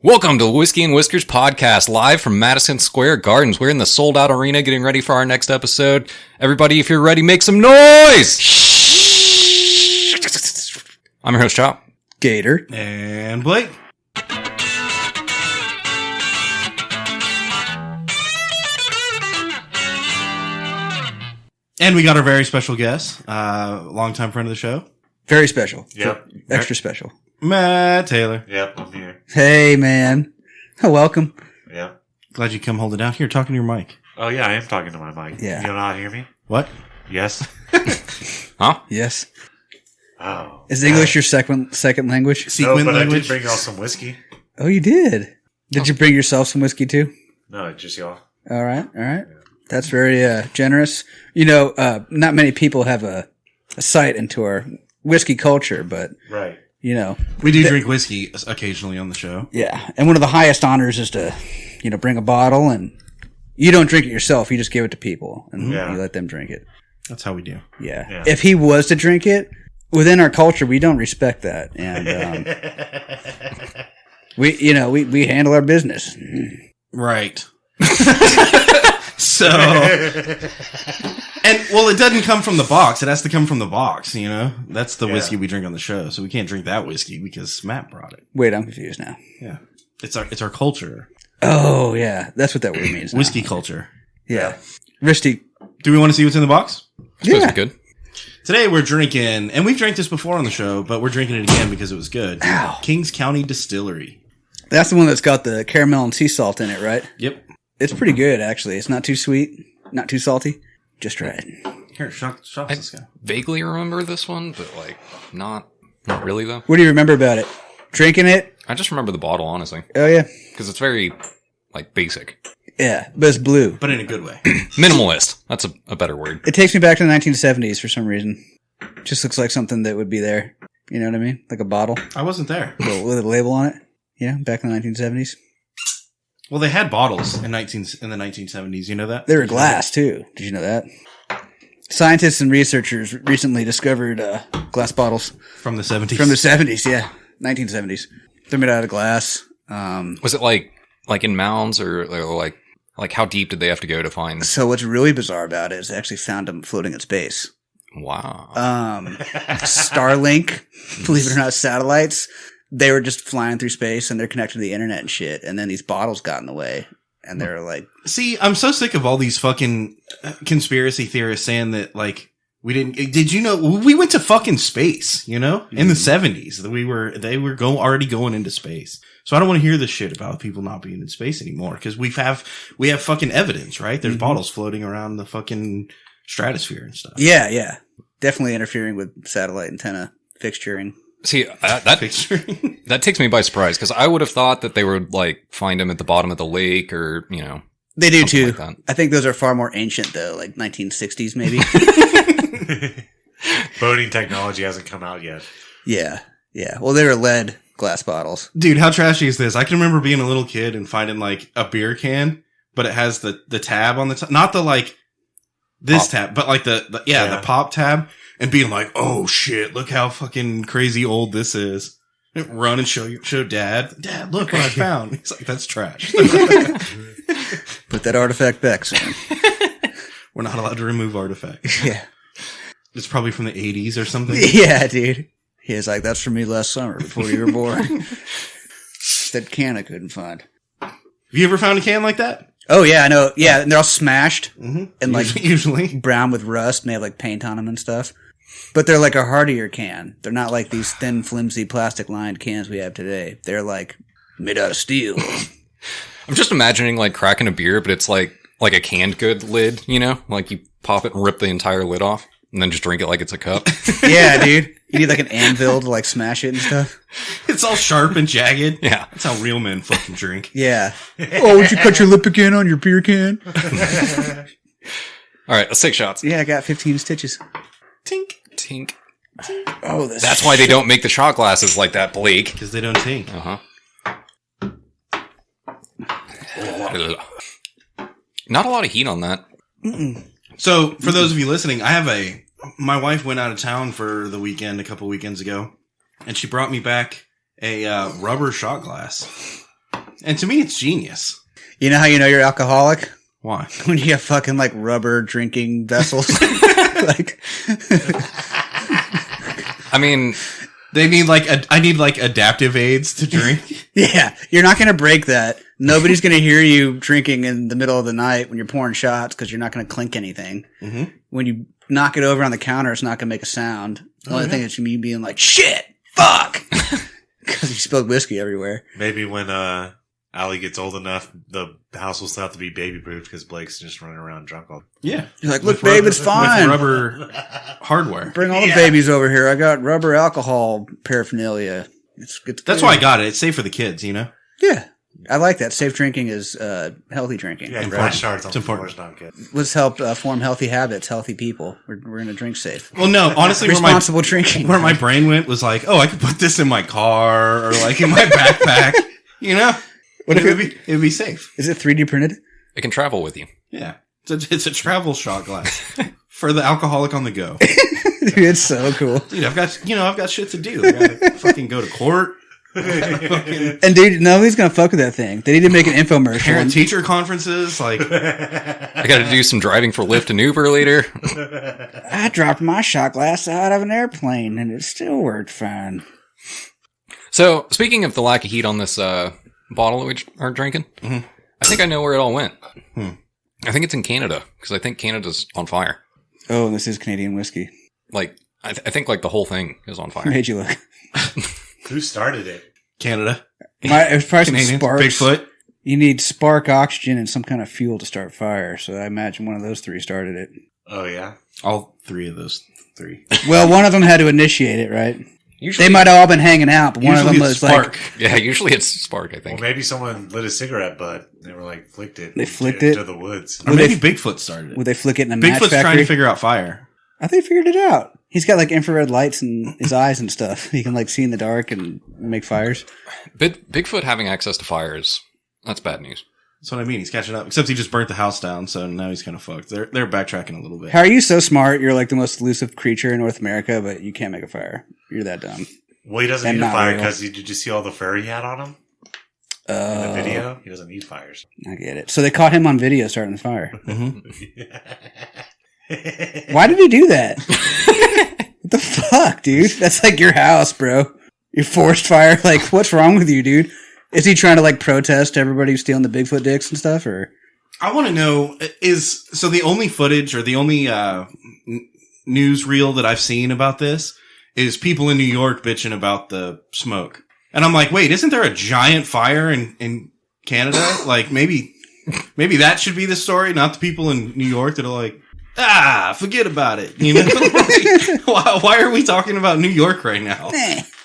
Welcome to the Whiskey and Whiskers podcast, live from Madison Square Gardens. We're in the sold-out arena getting ready for our next episode. Everybody, if you're ready, make some noise! I'm your host, Chop. Gator. And Blake. And we got our very special guest, longtime friend of the show. Very special. Yep. Extra special. Matt Taylor. Yep, I'm here. Hey, man. Welcome. Yep. Glad you come hold it down. Here, talking to your mic. Oh, yeah, I am talking to my mic. Yeah. You'll not hear me? What? Yes. Huh? Yes. Oh. Is English your second language? No, Sequin but language? I did bring y'all some whiskey. Oh, you did. Did you bring yourself some whiskey, too? No, just y'all. All right. That's very generous. You know, not many people have a sight into our whiskey culture, but, Right. you know. We do drink whiskey occasionally on the show. Yeah. And one of the highest honors is to, bring a bottle, and you don't drink it yourself. You just give it to people, and Yeah. you let them drink it. That's how we do. Yeah. Yeah. If he was to drink it, within our culture, we don't respect that. And we handle our business. Right. So, and well, it doesn't come from the box. It has to come from the box, you know? That's the whiskey we drink on the show. So we can't drink that whiskey because Matt brought it. Wait, I'm confused now. Yeah. It's our culture. Oh, yeah. That's what that word means now. Whiskey culture. Yeah. Risty. Do we want to see what's in the box? Supposed Yeah. to be good. Today we're drinking, and we've drank this before on the show, but we're drinking it again because it was good. Ow. Kings County Distillery. That's the one that's got the caramel and sea salt in it, right? Yep. It's pretty good, actually. It's not too sweet, not too salty. Just right. Here, shot I this guy. vaguely remember this one, but not really though. What do you remember about it? Drinking it? I just remember the bottle, honestly, Oh, yeah. because it's very, basic. Yeah, but it's blue. But in a good way. Minimalist. That's a better word. It takes me back to the 1970s for some reason. Just looks like something that would be there. You know what I mean? Like a bottle I wasn't there. with a label on it. Yeah, back in the 1970s. Well, they had bottles in the 1970s. You know that? They were glass, too. Did you know that? Scientists and researchers recently discovered glass bottles From the 70s. from the 70s, yeah. 1970s. They're made out of glass. Was it like in mounds or like how deep did they have to go to find? So what's really bizarre about it is they actually found them floating in space. Wow. Starlink, believe it or not, satellites, they were just flying through space and they're connected to the internet and shit. And then these bottles got in the way. And they're like, See, I'm so sick of all these fucking conspiracy theorists saying that, we didn't. Did you know we went to fucking space? You know, in the 70s, they were already going into space. So I don't want to hear this shit about people not being in space anymore because we have fucking evidence, right? There's bottles floating around the fucking stratosphere and stuff. yeah. Definitely interfering with satellite antenna fixturing. See, that takes me by surprise because I would have thought that they would find them at the bottom of the lake or They do something too. like that. I think those are far more ancient though, like 1960s maybe. Boating technology hasn't come out yet. Yeah. Well, they were lead glass bottles. Dude, how trashy is this? I can remember being a little kid and finding a beer can, but it has the tab on the top, not the this Pop. tab, but the pop tab, and being like, oh shit, look how fucking crazy old this is. And run and show dad. Dad, look what I found. He's like, that's trash. Put that artifact back, son. We're not allowed to remove artifacts. Yeah. It's probably from the 80s or something. Yeah, dude. He was like, that's from me last summer before you were born. That can I couldn't find. Have you ever found a can like that? Oh, yeah, I know. Yeah, and they're all smashed Mm-hmm. and usually. brown with rust, and they have paint on them and stuff. But they're like a hardier can. They're not like these thin, flimsy, plastic-lined cans we have today. They're made out of steel. I'm just imagining cracking a beer, but it's like a canned good lid, you pop it and rip the entire lid off and then just drink it like it's a cup. Yeah, dude. You need an anvil to smash it and stuff. It's all sharp and jagged. Yeah. That's how real men fucking drink. Yeah. Oh, would you cut your lip again on your beer can? All right, let's take shots. Yeah, I got 15 stitches. Tink. Tink. Oh, this. That's why they don't make the shot glasses like that, Blake. Because they don't tink. Not a lot of heat on that. So, for those of you listening, my wife went out of town for the weekend a couple weekends ago, and she brought me back a rubber shot glass. And to me, it's genius. You know how you know you're alcoholic? Why? When you have fucking like rubber drinking vessels. Like, I mean, They need I need like adaptive aids to drink. yeah, you're not going to break that. Nobody's going to hear you drinking in the middle of the night when you're pouring shots because you're not going to clink anything. Mm-hmm. When you knock it over on the counter, it's not going to make a sound. The only thing is me being like, shit, fuck, because you spilled whiskey everywhere. Maybe when Allie gets old enough, the house will still have to be baby proof because Blake's just running around drunk all. Yeah. You're like, look, babe, it's fine. With rubber hardware. Bring all the babies over here. I got rubber alcohol paraphernalia. It's That's why I got it. It's safe for the kids, you know? Yeah. I like that. Safe drinking is healthy drinking. Yeah, Right. starts on It's important. It's not good. Let's help form healthy habits, healthy people. We're going to drink safe. Well, no, honestly, Responsible drinking. where my brain went was like, oh, I could put this in my car or like in my backpack, you know? What if It'd be safe. Is it 3D printed? it can travel with you. Yeah. It's a travel shot glass for the alcoholic on the go. Dude, it's so cool. Dude, I've got shit to do. I gotta fucking go to court. And dude, nobody's going to fuck with that thing. They need to make an infomercial. Parent teacher conferences, like I got to do some driving for Lyft and Uber later. I dropped my shot glass out of an airplane and it still worked fine. So, speaking of the lack of heat on this bottle that we are drinking, Mhm. I think I know where it all went. Hmm. I think it's in Canada, because I think Canada's on fire. Oh, this is Canadian whiskey. Like, I think like the whole thing is on fire. Made you look. Who started it? Canada. It was probably some Canadians. sparks. Bigfoot. You need spark, oxygen, and some kind of fuel to start fire. So I imagine one of those three started it. Oh yeah. All three of those three. Well, one of them had to initiate it, right? Usually, They might have all been hanging out, but one of Usually them it's was spark. like, yeah, usually it's Spark, I Well, think. maybe someone lit a cigarette butt. They were like flicked it. They flicked to it? the woods. Or maybe Bigfoot started it. would they flick it in a match Bigfoot's trying factory? to figure out fire. I think he figured it out. He's got like infrared lights in his eyes and stuff. He can like see in the dark and make fires. Bigfoot having access to fire that's bad news. That's what I mean. He's catching up. Except he just burnt the house down, so now he's kind of fucked. They're backtracking a little bit. How are you so smart? You're like the most elusive creature in North America, but you can't make a fire. You're that dumb. Well, he doesn't And need a not fire real. because did you see all the fur he had on him in the video? He doesn't need fires. I get it. So they caught him on video starting the fire. Mm-hmm. Why did he do that? What the fuck, dude? That's like your house, bro. You forced fire. Like, what's wrong with you, dude? Is he trying to like protest everybody who's stealing the Bigfoot dicks and stuff, or? I want to know so the only footage or the only news reel that I've seen about this is people in New York bitching about the smoke, and I'm like, wait, isn't there a giant fire in Canada? Like maybe that should be the story, not the people in New York that are like, forget about it. You know, like, why are we talking about New York right now?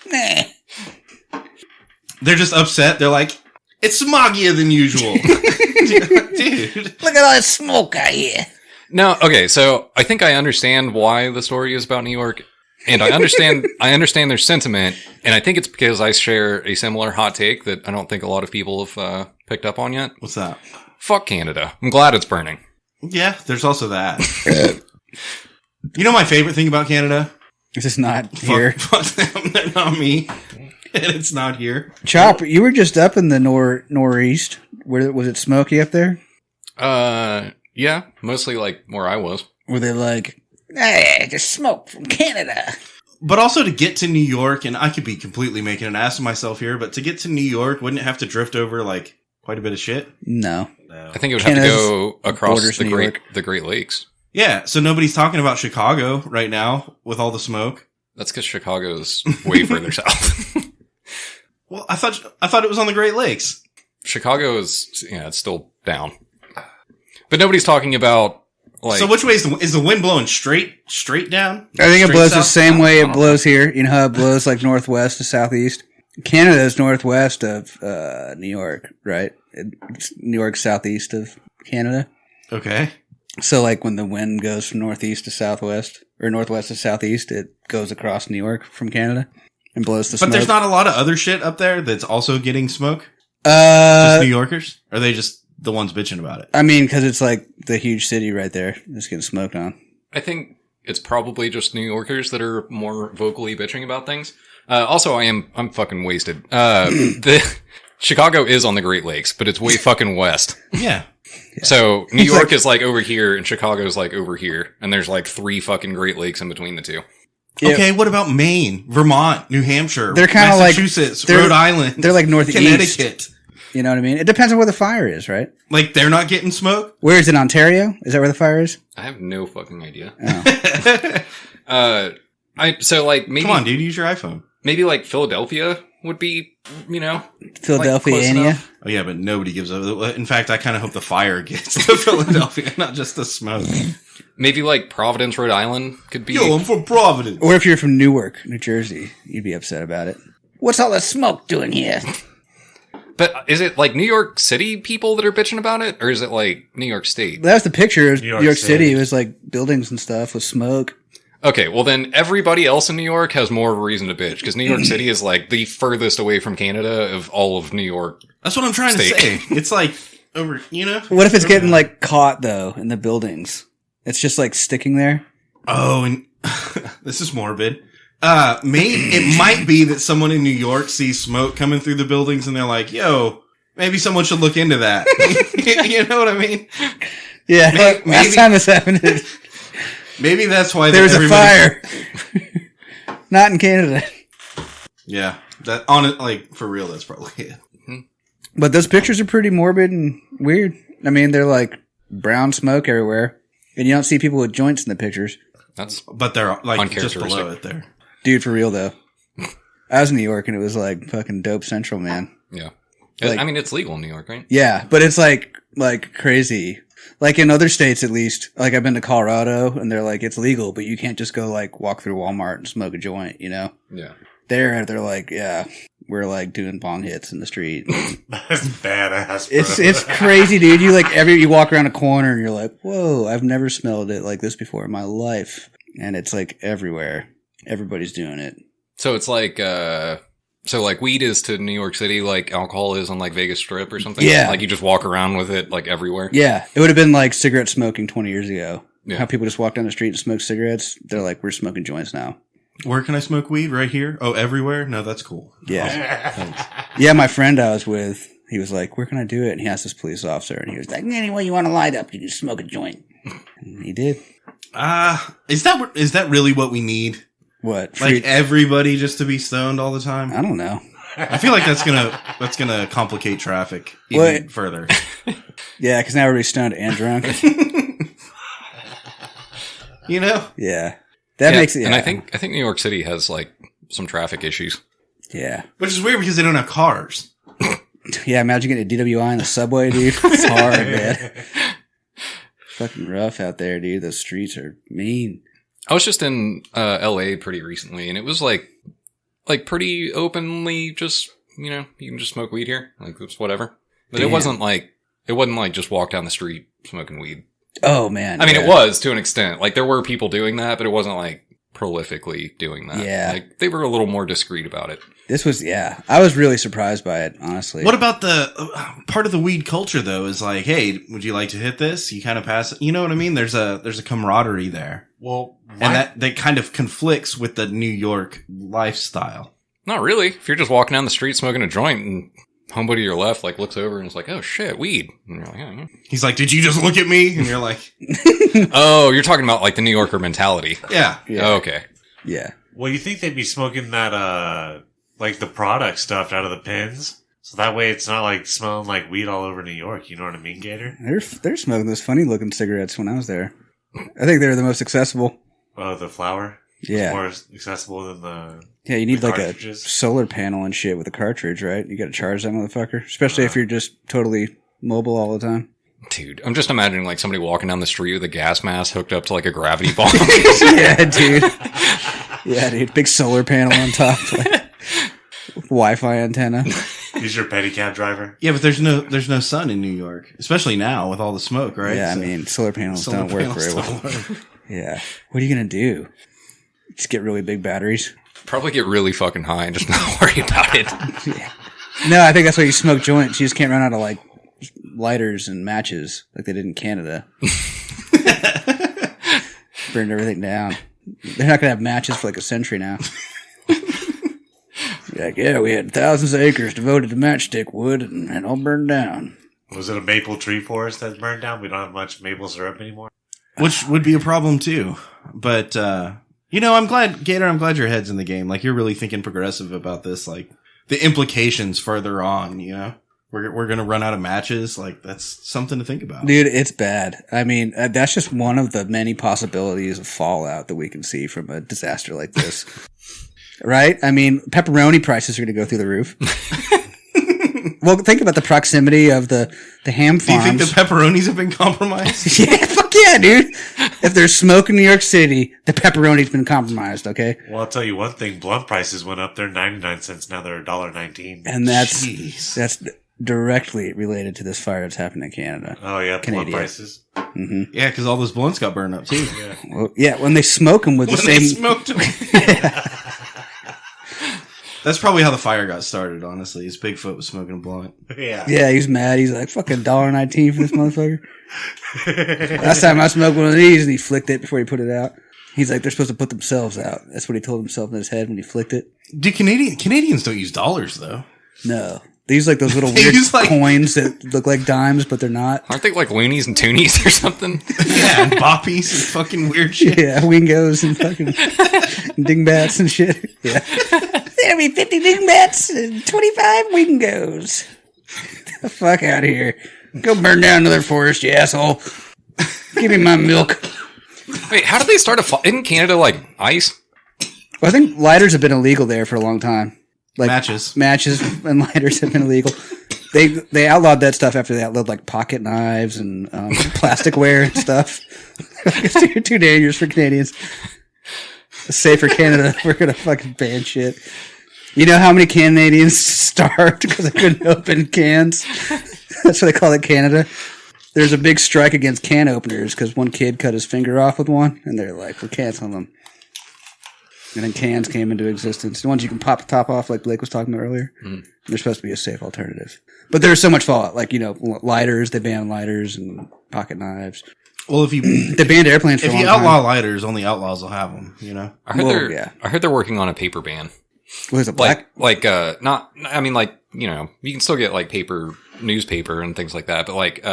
Nah. They're just upset. They're like, it's smoggier than usual. Dude. Look at all this smoke out here. No, okay, so I think I understand why the story is about New York, and I understand their sentiment, and I think it's because I share a similar hot take that I don't think a lot of people have picked up on yet. What's that? Fuck Canada. I'm glad it's burning. Yeah, there's also that. You know my favorite thing about Canada? This is not here. Fuck them. They're not me. And it's not here. Chop, you were just up in the northeast. Where was it smoky up there? Yeah, mostly like where I was. Were they like, hey, just smoke from Canada? But also to get to New York, and I could be completely making an ass of myself here, but to get to New York, wouldn't it have to drift over like quite a bit of shit? No. No. I think it would have to Canada's go across borders the New York. Great Lakes. Yeah, so nobody's talking about Chicago right now with all the smoke. That's because Chicago's way further south. Well, I thought it was on the Great Lakes. Chicago is, it's still down. But nobody's talking about, like... So which way is the wind blowing straight down? I think it Straight blows the south? same way it blows here. You know how it blows like northwest to southeast? Canada is northwest of New York, right? New York's southeast of Canada. Okay. So like when the wind goes from northeast to southwest, or northwest to southeast, it goes across New York from Canada and blows the smoke. But there's not a lot of other shit up there that's also getting smoke? Just Uh, New Yorkers? Or are they just the ones bitching about it? I mean, because it's like the huge city right there that's getting smoked on. I think it's probably just New Yorkers that are more vocally bitching about things. Also, I'm fucking wasted. Chicago is on the Great Lakes, but it's way fucking west. Yeah. So New It's York like- is like over here and Chicago's like over here. And there's like 3 fucking Great Lakes in between the two. Yeah. Okay, what about Maine, Vermont, New Hampshire, They're kinda like- Massachusetts, they're- Rhode Island, They're like northeast. Connecticut. You know what I mean? It depends on where the fire is, right? Like they're not getting smoke? Where is it? Ontario? Is that where the fire is? I have no fucking idea. Oh. So like maybe Come on, dude, use your iPhone. maybe like Philadelphia would be, you know, Philadelphia, close Ania. enough. Oh yeah, but nobody gives a. In fact, I kind of hope the fire gets to Philadelphia, not just the smoke. Maybe like Providence, Rhode Island could be. Yo, I'm from Providence. Or if you're from Newark, New Jersey, you'd be upset about it. What's all the smoke doing here? But is it like New York City people that are bitching about it, or is it like New York State? That was the picture of New New York York City. City. It was like buildings and stuff with smoke. Okay, well then everybody else in New York has more of a reason to bitch because New York City is like the furthest away from Canada of all of New York. That's what I'm trying to State. say. It's like over, you know. What if it's getting like caught though in the buildings? It's just like sticking there. Oh, and this is morbid. It might be that someone in New York sees smoke coming through the buildings and they're like, "Yo, maybe someone should look into that." You know what I mean? Yeah, Maybe- last time this happened, Maybe that's why there was a everybody- fire. Not in Canada. Yeah, that on it, like for real. That's probably it. But those pictures are pretty morbid and weird. I mean, they're like brown smoke everywhere, and you don't see people with joints in the pictures. That's But they're like just Uncharacteristic. below it there. Dude, for real though. I was in New York and it was like fucking dope central, man. yeah. Like- I mean, it's legal in New York, right? Yeah, but it's like crazy. Like in other states, at least. Like I've been to Colorado and they're like, it's legal, but you can't just go like walk through Walmart and smoke a joint, you know? Yeah. They're like, yeah, we're like doing bong hits in the street. That's badass, bro. It's crazy, dude. You walk around a corner and you're like, whoa, I've never smelled it like this before in my life. And it's like everywhere. Everybody's doing it. So it's like, so like weed is to New York City like alcohol is on like Vegas Strip or something. Yeah. Like you just walk around with it like everywhere. Yeah. It would have been like cigarette smoking 20 years ago. Yeah. How people just walk down the street and smoke cigarettes. They're like, we're smoking joints now. Where can I smoke weed? Right here? Oh, everywhere? No, that's cool. Yeah. Yeah. My friend I was with, he was like, where can I do it? And he asked this police officer and he was like, anywhere you want to light up, you can smoke a joint. And he did. Is that really what we need? What? Like everybody just to be stoned all the time? I don't know. I feel like that's gonna complicate traffic even What? further. Yeah. Cause now everybody's stoned and drunk. You know? Yeah. That makes it. Yeah. And I think New York City has like some traffic issues. Yeah. Which is weird because they don't have cars. Yeah, imagine getting a DWI in the subway, dude. It's hard, man. Fucking rough out there, dude. Those streets are mean. I was just in LA pretty recently and it was like pretty openly just, you know, you can just smoke weed here. Like it's whatever. But Damn. it wasn't like just walk down the street smoking weed. Oh, man. I mean, yeah. it was to an extent. Like there were people doing that, but it wasn't like prolifically doing that. Yeah. Like they were a little more discreet about it. This was, yeah. I was really surprised by it, honestly. What about the part of the weed culture though? Is like, hey, would you like to hit this? You kind of pass it. You know what I mean? There's a camaraderie there, Well, and that kind of conflicts with the New York lifestyle. Not really. If you're just walking down the street smoking a joint and homeboy to your left like looks over and is like, "Oh shit, weed." And you're like, "Yeah." He's like, "Did you just look at me?" And you're like, Oh, you're talking about like the New Yorker mentality. "Yeah." Yeah. Oh, okay. Yeah. well, you think they'd be smoking that, like the product stuff out of the pins, so that way it's not like smelling like weed all over New York. You know what I mean, Gator? They're smoking those funny looking cigarettes when I was there. I think they were the most accessible. Oh, the flower. Yeah. More accessible than the. Yeah, you need the like cartridges. a solar panel and shit with a cartridge, right? You got to charge that motherfucker, especially if you're just totally mobile all the time. Dude, I'm just imagining like somebody walking down the street with a gas mask hooked up to like a gravity ball. Yeah, dude. Yeah, dude. Big solar panel on top, like, Wi-Fi antenna. He's your pedicab driver. Yeah, but there's no sun in New York, especially now with all the smoke, right? Yeah, So- I mean, solar panels Solar don't work panels very well. don't work. Yeah. What are you gonna do? Just get really big batteries? Probably get really fucking high and just not worry about it. No, I think that's why you smoke joints. You just can't run out of like lighters and matches like they did in Canada. Burned everything down. They're not gonna have matches for like a century now. Like, yeah, we had thousands of acres devoted to matchstick wood and all burned down. Was it a maple tree forest that burned down? We don't have much maple syrup anymore. Which would be a problem too. But, I'm glad, Gator, I'm glad your head's in the game. Like, you're really thinking progressive about this. Like, the implications further on, We're going to run out of matches. Like, that's something to think about. Dude, it's bad. I mean, that's just one of the many possibilities of fallout that we can see from a disaster like this. Right? I mean, pepperoni prices are going to go through the roof. Well, think about the proximity of the ham farms. Do you think the pepperonis have been compromised? Yeah, fuck yeah, dude. If there's smoke in New York City, the pepperoni's been compromised, okay? Well, I'll tell you one thing. Blunt prices went up. They're 99 cents. Now they're $1.19. And that's Jeez. directly related to this fire that's happening in Canada. Oh, yeah. Canadian. Blunt prices. Mm-hmm. Yeah, because all those blunts got burned up too. Yeah. Well, yeah, when they smoke them with the When they same... smoked them. That's probably how the fire got started, honestly. Is Bigfoot was smoking a blunt. Yeah. Yeah, he's mad. He's like, fucking $1.19 for this motherfucker. Last time I smoked one of these, and he flicked it before he put it out. He's like, they're supposed to put themselves out. That's what he told himself in his head when he flicked it. Do Canadians don't use dollars though? No. They use like those little They weird use, like- coins that look like dimes, but they're not. Aren't they like loonies and toonies or something? Yeah, and boppies and fucking weird shit. Yeah, wingos and fucking dingbats and shit. Yeah. There'll be 50 dingbats and 25 wingos. Get the fuck out of here. Go burn down another forest, you asshole. Give me my milk. Wait, how did they start a fire? Isn't Canada like ice? Well, I think lighters have been illegal there for a long time. Like Matches and lighters have been illegal. They outlawed that stuff after they outlawed like pocket knives and plasticware and stuff. It's too dangerous for Canadians. It's safe for Canada. We're gonna fucking ban shit. You know how many Canadians starved because they couldn't open cans? That's what they call it, Canada. There's a big strike against can openers because one kid cut his finger off with one, and they're like, we're canceling them. And then cans came into existence. The ones you can pop the top off, like Blake was talking about earlier. Mm. They're supposed to be a safe alternative. But there's so much fallout. Like, lighters, they banned lighters and pocket knives. Well, if you They banned airplanes for a long if you time. outlaw lighters, only outlaws will have them. I heard yeah. I heard they're working on a paper ban. What is it, black? You can still get like newspaper and things like that, but like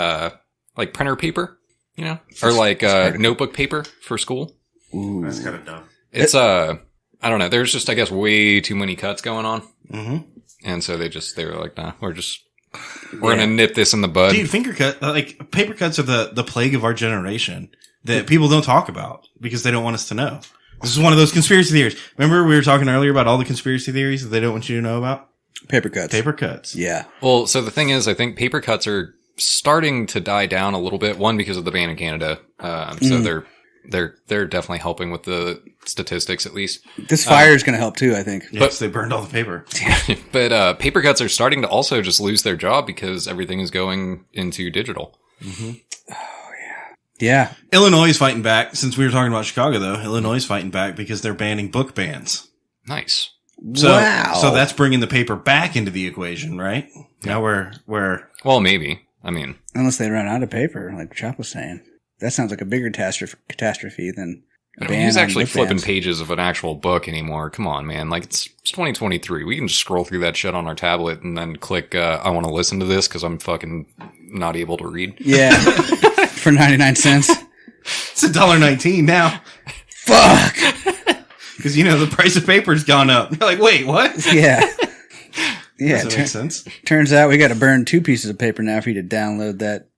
printer paper, or like notebook paper for school. Ooh. That's kind of dumb. It's I don't know. There's just, I guess, way too many cuts going on. Mm-hmm. And so they were like, nah, we're going to nip this in the bud. Dude, paper cuts are the plague of our generation that people don't talk about because they don't want us to know. This is one of those conspiracy theories. Remember we were talking earlier about all the conspiracy theories that they don't want you to know about? Paper cuts. Paper cuts. Yeah. Well, so the thing is, I think paper cuts are starting to die down a little bit. One, because of the ban in Canada. So they're definitely helping with the statistics, at least. This fire is going to help too, I think. Yes, they burned all the paper. But paper cuts are starting to also just lose their job because everything is going into digital. Mm-hmm. Yeah. Illinois is fighting back. Since we were talking about Chicago, though, Illinois is fighting back because they're banning book bans. Nice. So, wow. So that's bringing the paper back into the equation, right? Now we're well, maybe. I mean, unless they run out of paper, like Chop was saying. That sounds like a bigger catastrophe than a ban. Who's actually on book flipping bans. pages of an actual book anymore? Come on, man. Like, it's 2023. We can just scroll through that shit on our tablet and then click, I want to listen to this because I'm fucking not able to read. Yeah. For 99 cents. it's $1.19 now Fuck. because the price of paper's gone up. You're like, wait, what? Yeah. Yeah. Doesn't make sense. Turns out we got to burn 2 pieces of paper now for you to download that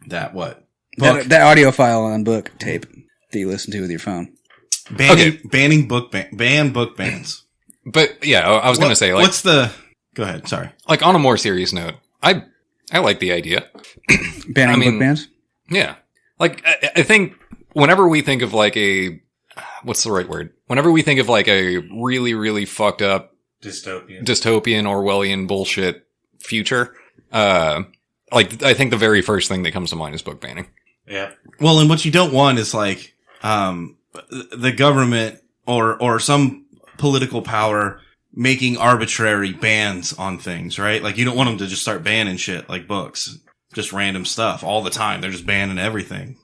That what? Book. that audio file on book tape that you listen to with your phone. Banning book bans. But yeah, I was going to say, like, what's the? Go ahead. Sorry. like on a more serious note, I like the idea. Banning book bans? Yeah. Like, I think whenever we think of like what's the right word? Whenever we think of like a really, really fucked up dystopian Orwellian bullshit future, like, I think the very first thing that comes to mind is book banning. Yeah. Well, and what you don't want is like, the government or some political power making arbitrary bans on things, right? Like, you don't want them to just start banning shit like books, just random stuff all the time. They're just banning everything,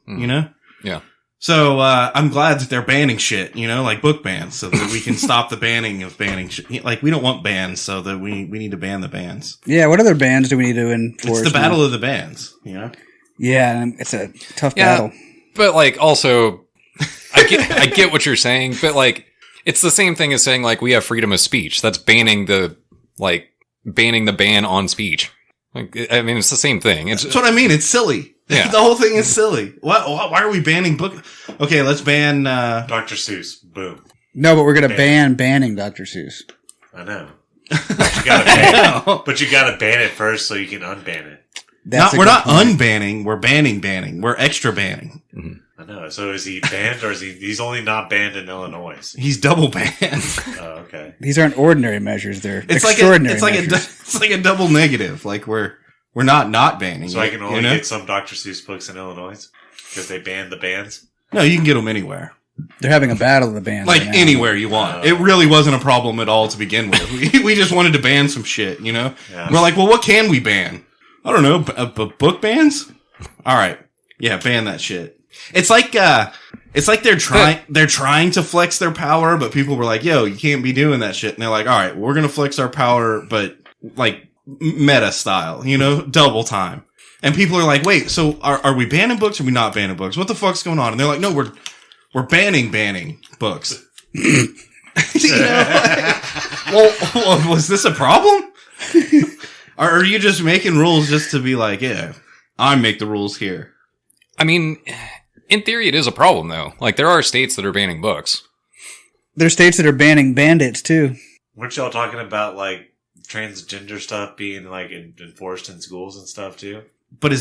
Yeah. So I'm glad that they're banning shit, like book bans, so that we can stop the banning of banning shit. Like, we don't want bans, so that we need to ban the bans. Yeah, what other bans do we need to enforce? It's the battle of the bans, Yeah, and it's a tough battle. But like, also, I get what you're saying, but like, it's the same thing as saying like we have freedom of speech. That's banning the ban on speech. Like, I mean, it's the same thing. That's what I mean. It's silly. Yeah. The whole thing is silly. Why are we banning book? Okay, let's ban Dr. Seuss. Boom. No, but we're going to ban banning Dr. Seuss. I know. But you gotta ban it. But you gotta ban it first so you can unban it. We're not unbanning. We're banning. We're extra banning. Mm-hmm. I know. So is he banned or is he's only not banned in Illinois? He's double banned. Oh, okay. These aren't ordinary measures. They're It's extraordinary measures. It's like a double negative. Like we're not banning. So I can only get some Dr. Seuss books in Illinois because they banned the bans? No, you can get them anywhere. They're having a battle of the bands. Like right now. anywhere you want. It really wasn't a problem at all to begin with. We just wanted to ban some shit, Yeah. We're like, well, what can we ban? I don't know, book bans? All right. Yeah, ban that shit. It's like they're trying to flex their power, but people were like, yo, you can't be doing that shit. And they're like, all right, we're going to flex our power, but like meta style, double time. And people are like, wait, so are we banning books or are we not banning books? What the fuck's going on? And they're like, no, we're banning books. Well, was this a problem? Or are you just making rules just to be like, yeah, I make the rules here? I mean, in theory, it is a problem, though. Like, there are states that are banning books. There's states that are banning bandits, too. Weren't y'all talking about, like, transgender stuff being, like, enforced in schools and stuff, too? But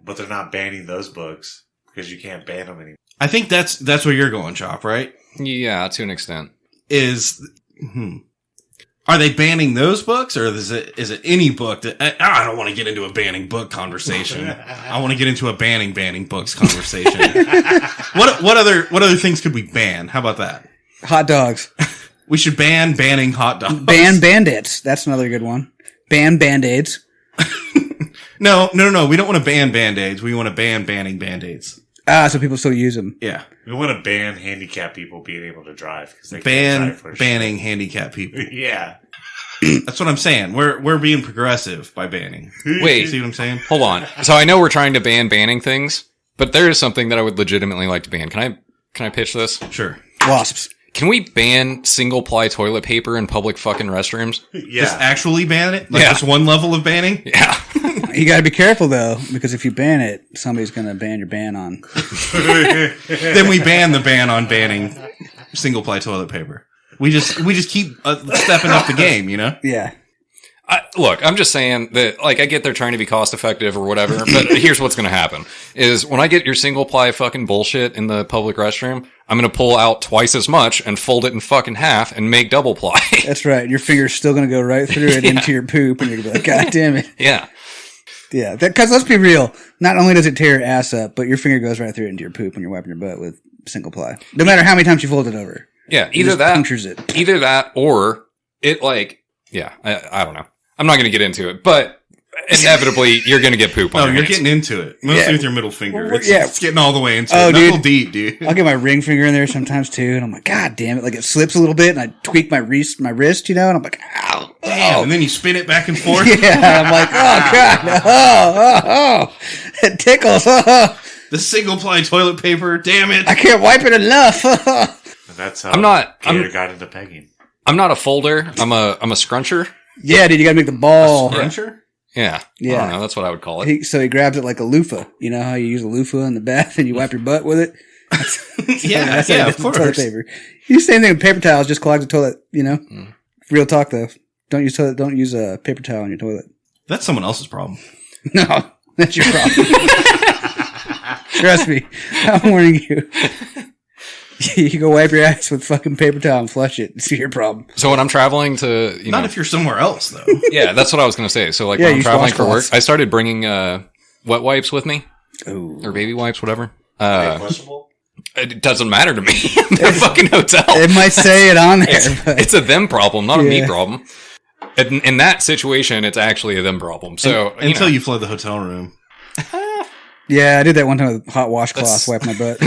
But they're not banning those books because you can't ban them anymore. I think that's where you're going, Chop, right? Yeah, to an extent. Are they banning those books, or is it any book that I don't want to get into a banning book conversation. I want to get into a banning books conversation. What other things could we ban? How about that? Hot dogs. We should banning hot dogs. Ban bandits. That's another good one. Ban band-aids. No. We don't want to ban band-aids. We want to banning band-aids. So people still use them. Yeah. We want to ban handicapped people being able to drive because they can't drive for banning handicapped people. Yeah. That's what I'm saying. We're being progressive by banning. Wait. See what I'm saying? Hold on. So I know we're trying to ban banning things, but there is something that I would legitimately like to ban. Can I pitch this? Sure. Wasps. Can we ban single-ply toilet paper in public fucking restrooms? Yeah. Just actually ban it? Like Yeah. just one level of banning? Yeah. You gotta be careful, though, because if you ban it, somebody's gonna ban your ban on. Then we ban the ban on banning single-ply toilet paper. We just keep stepping up the game, Yeah. Look, I'm just saying that, like, I get they're trying to be cost effective or whatever, but here's what's going to happen is when I get your single ply fucking bullshit in the public restroom, I'm going to pull out twice as much and fold it in fucking half and make double ply. That's right. Your finger's still gonna go right through it into your poop, and you're gonna be like, God damn it. Yeah. Yeah. Because let's be real. Not only does it tear your ass up, but your finger goes right through it into your poop when you're wiping your butt with single ply. No matter how many times you fold it over. Yeah. It just punctures it. Either that or it, like, yeah, I don't know. I'm not going to get into it, but inevitably you're going to get poop on No, your you're hands. getting into it. Mostly with your middle finger. Well, It's getting all the way into Oh, it. Knuckle dude. deep, dude. I'll get my ring finger in there sometimes too, and I'm like, God damn it! Like it slips a little bit, and I tweak my wrist, and I'm like, ow, Damn. And then you spin it back and forth. yeah. I'm like, oh God, oh, it tickles. The single-ply toilet paper. Damn it. I can't wipe it enough. And that's how Gator got into pegging. I'm not a folder. I'm a scruncher. Yeah, dude, you gotta make the ball. Scruncher? Yeah. Yeah. I don't know. That's what I would call it. So he grabs it like a loofah. You know how you use a loofah in the bath and you wipe your butt with it? Yeah, That's how he of does the toilet course. paper. You do the same thing with paper towels, just clog the toilet, Real talk though. Don't use a paper towel on your toilet. That's someone else's problem. No, that's your problem. Trust me. I'm warning you. You go wipe your ass with fucking paper towel and flush it. It's your problem. So when I'm traveling to, Not if you're somewhere else, though. yeah, that's what I was going to say. So like Yeah, when I'm use traveling for work, washcloths. I started bringing wet wipes with me Ooh. or baby wipes, whatever. Questionable? It doesn't matter to me. They're a fucking hotel. It might say it on there, but It's a them problem, not a me Yeah. problem. In that situation, it's actually a them problem. So Until you flood the hotel room. yeah, I did that one time with hot washcloth, That's- wipe my butt.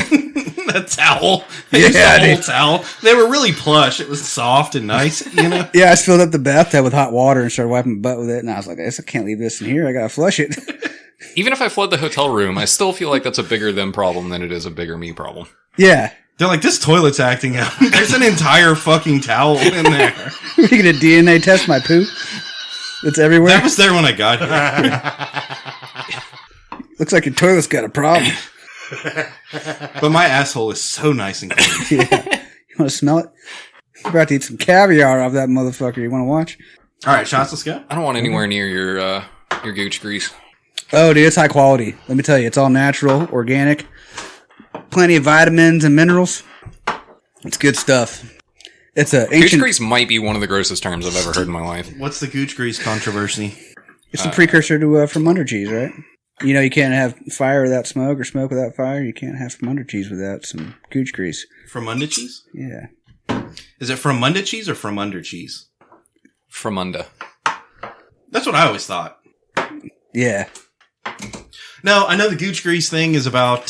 a towel. I used Yeah, the whole dude. towel. They were really plush. It was soft and nice, you know? Yeah, I just filled up the bathtub with hot water and started wiping my butt with it. And I was like, I guess I can't leave this in here. I gotta flush it. Even if I flood the hotel room, I still feel like that's a bigger them problem than it is a bigger me problem. Yeah. They're like, this toilet's acting out. There's an entire fucking towel in there. You're gonna DNA test my poop? It's everywhere. That was there when I got here. Looks like your toilet's got a problem. But my asshole is so nice and clean. Yeah. You want to smell it? You're about to eat some caviar off that motherfucker. You want to watch? All right, shots, let's go. I don't want anywhere near your Gooch Grease. Oh, dude, it's high quality. Let me tell you, it's all natural, organic, plenty of vitamins and minerals. It's good stuff. It's a Gooch ancient. Grease might be one of the grossest terms I've ever heard in my life. What's the Gooch Grease controversy? It's a precursor to from under cheese, right? You know, you can't have fire without smoke or smoke without fire. You can't have from under cheese without some Gooch Grease. From under cheese? Yeah. Is it from under cheese or from under cheese? From under. That's what I always thought. Yeah. No, I know the Gooch Grease thing is about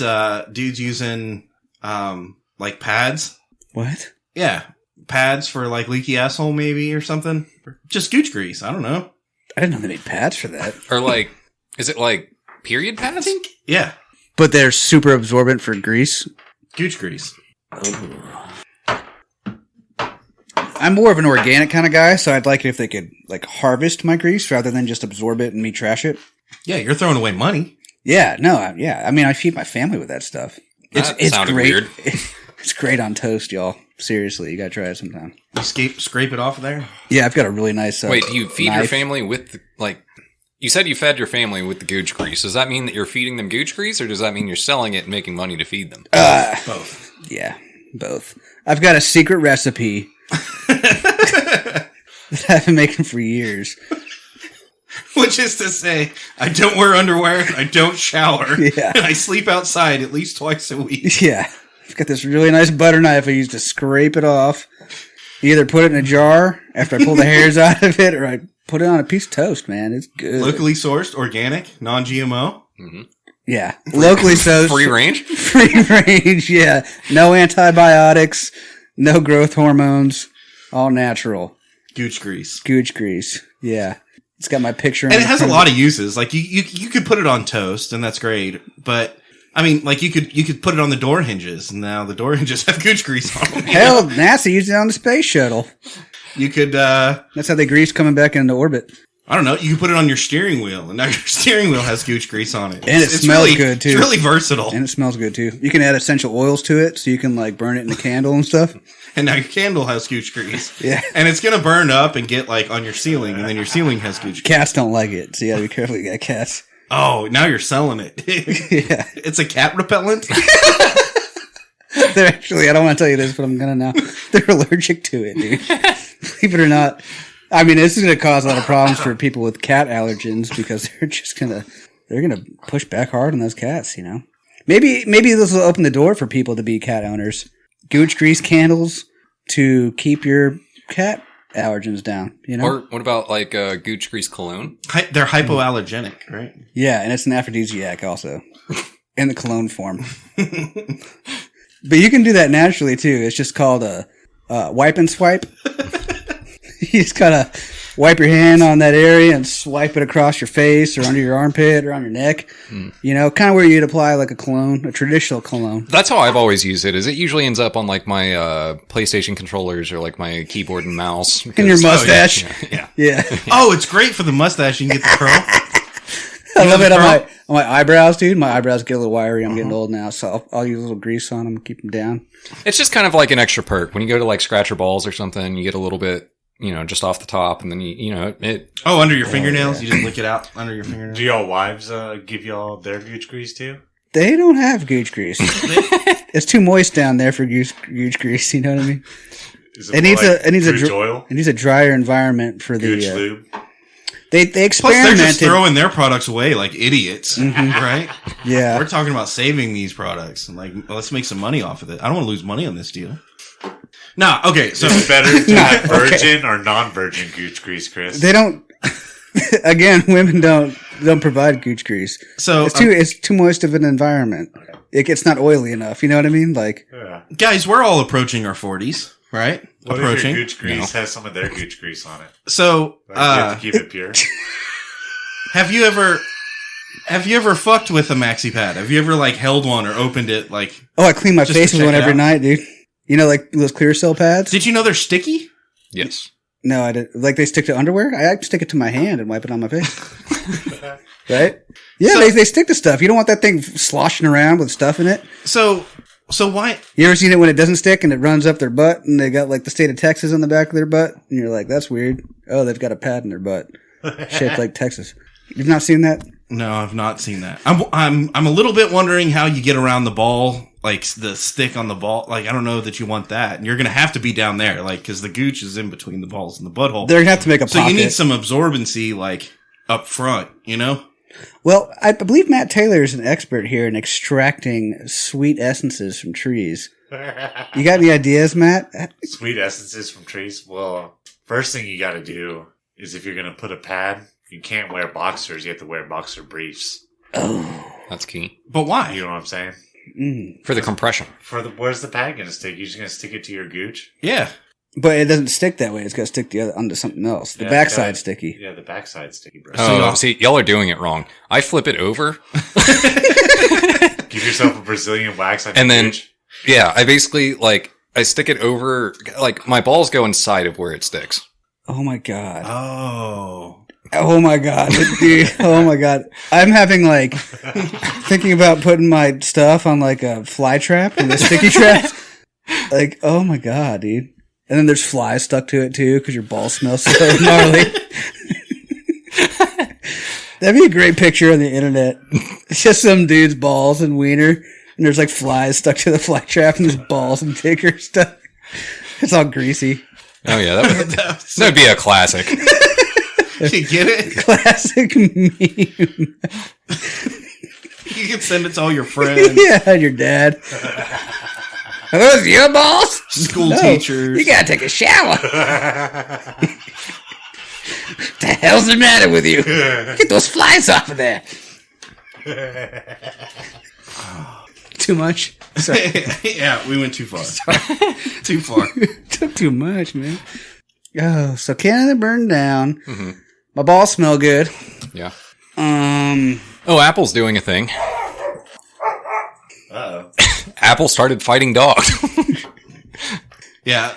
dudes using like pads. What? Yeah, pads for like leaky asshole maybe or something. Just Gooch Grease. I don't know. I didn't know they made pads for that. Or like, is it like period pads? Yeah, But they're super absorbent for grease. Gooch Grease. I'm more of an organic kind of guy, so I'd like it if they could like harvest my grease rather than just absorb it and me trash it. Yeah, you're throwing away money. Yeah, no, yeah. I mean, I feed my family with that stuff. That It's sounded great. weird. It's great on toast, y'all. Seriously, you gotta try it sometime. You scrape it off of there. Yeah, I've got a really nice. Wait, do you feed your knife. family with, like, you said you fed your family with the Gooch Grease. Does that mean that you're feeding them Gooch Grease, or does that mean you're selling it and making money to feed them? Both. Yeah, both. I've got a secret recipe that I've been making for years. Which is to say, I don't wear underwear, I don't shower, Yeah. and I sleep outside at least twice a week. Yeah, I've got this really nice butter knife I use to scrape it off. Either put it in a jar after I pull the hairs out of it, or I put it on a piece of toast, man. It's good. Locally sourced, organic, non-GMO. Yeah, locally sourced. Free range? Free range, yeah. No antibiotics, no growth hormones, all natural. Gooch Grease. Gooch Grease, yeah. It's got my picture. And on it the has a front lot of uses. Like you could put it on toast, and that's great. But I mean, like you could put it on the door hinges, and now the door hinges have Gooch Grease on them. Hell, NASA used it on the space shuttle. You could, That's how they grease coming back into orbit. I don't know, you could put it on your steering wheel, and now your steering wheel has Gooch Grease on it. And it smells really, good, too. It's really versatile. And it smells good too. You can add essential oils to it, so you can like burn it in the candle and stuff. And now your candle has Gooch Grease. Yeah. And it's going to burn up and get like on your ceiling, and then your ceiling has Gooch Grease. Cats don't like it, so you gotta be careful. You got cats. Oh, now you're selling it. Yeah. It's a cat repellent? They're actually, I don't want to tell you this, but I'm gonna now. They're allergic to it, dude. Believe it or not. I mean, this is gonna cause a lot of problems for people with cat allergens because they're gonna push back hard on those cats, you know? Maybe this will open the door for people to be cat owners. Gooch Grease candles to keep your cat allergens down, you know? Or what about, like, Gooch Grease cologne? They're hypoallergenic, right? Yeah, and it's an aphrodisiac also. In the cologne form. But you can do that naturally too. It's just called a wipe and swipe. You just gotta wipe your hand on that area and swipe it across your face or under your armpit or on your neck. You know, kind of where you'd apply like a cologne, a traditional cologne. That's how I've always used it, is it usually ends up on, like, my PlayStation controllers or, like, my keyboard and mouse. In your mustache. Yeah. Yeah. Oh, it's great for the mustache. You can get the curl. I love it on my eyebrows, dude. My eyebrows get a little wiry. I'm getting old now, so I'll use a little grease on them, keep them down. It's just kind of like an extra perk. When you go to, like, scratch your balls or something, you get a little bit, you know, just off the top, and then, it Oh, under your fingernails? You just lick it out under your fingernails? Do y'all wives give y'all their Gooch Grease too? They don't have Gooch Grease. It's too moist down there for Gooch Grease. You know what I mean? Is It needs oil? It needs a drier environment for the. Gooch lube? They Plus, they're experimented. just throwing their products away like idiots, right? Yeah. We're talking about saving these products and like, let's make some money off of it. I don't want to lose money on this deal. Nah, okay, so Is it better to have virgin or non-virgin Gooch Grease, Chris? They don't. Again, women don't provide Gooch Grease. So It's too moist of an environment. It's not oily enough. You know what I mean? Like, Yeah. Guys, we're all approaching our 40s, right? What approaching. if your Gooch Grease has some of their Gooch Grease on it? So, Like, you have to keep it pure. have you ever fucked with a maxi pad? Have you ever like held one or opened it? Like, I clean my Just face to with check one it every out? night, dude. You know, like those clear cell pads? did you know they're sticky? Yes. No, I didn't. Like they stick to underwear? I stick it to my hand and wipe it on my face. Right? Yeah, So- they stick to stuff. You don't want that thing sloshing around with stuff in it. So why? You ever seen it when it doesn't stick and it runs up their butt and they got like the state of Texas on the back of their butt? And you're like, that's weird. Oh, they've got a pad in their butt shaped like Texas. You've not seen that? No, I've not seen that. I'm a little bit wondering how you get around the ball, like the stick on the ball. Like, I don't know that you want that. And you're going to have to be down there, like, cause the gooch is in between the balls and the butthole. They're going to have to make a So pocket. you need some absorbency, like, up front, you know? Well, I believe Matt Taylor is an expert here in extracting sweet essences from trees. You got any ideas, Matt? Sweet essences from trees. Well, first thing you got to do is if you're going to put a pad, you can't wear boxers. You have to wear boxer briefs. Oh. That's key. But why? You know what I'm saying? Mm. For the compression. Where's the pad going to stick? You're just going to stick it to your gooch? Yeah. But it doesn't stick that way. It's got to stick the other onto something else. The Yeah, backside's yeah. sticky. Yeah, the backside's sticky, bro. So Oh, y'all- see, y'all are doing it wrong. I flip it over. Give yourself a Brazilian wax on your And then- gooch. Yeah, I basically, like, I stick it over, like, my balls go inside of where it sticks. Oh my god. Oh. Oh my god, dude. Oh my god. I'm having like thinking about putting my stuff on like a fly trap and a sticky trap. Like, oh my god, dude. And then there's flies stuck to it too because your balls smell so gnarly. That'd be a great picture on the internet. It's just some dude's balls and wiener, and there's like flies stuck to the fly trap, and his balls and dick are stuck. It's all greasy. Oh, yeah, that'd be a classic. You get it? Classic meme. You can send it to all your friends, Yeah, and your dad. Are those your balls? school No, teachers. You gotta take a shower. What the hell's the matter with you? Get those flies off of there. Too much? Sorry. Yeah, we went too far. Too far. Took too much, man. Oh, so Canada burned down. Mm-hmm. My balls smell good. Yeah. Um, Oh, Apple's doing a thing. Uh-oh. Apple started fighting dogs. Yeah,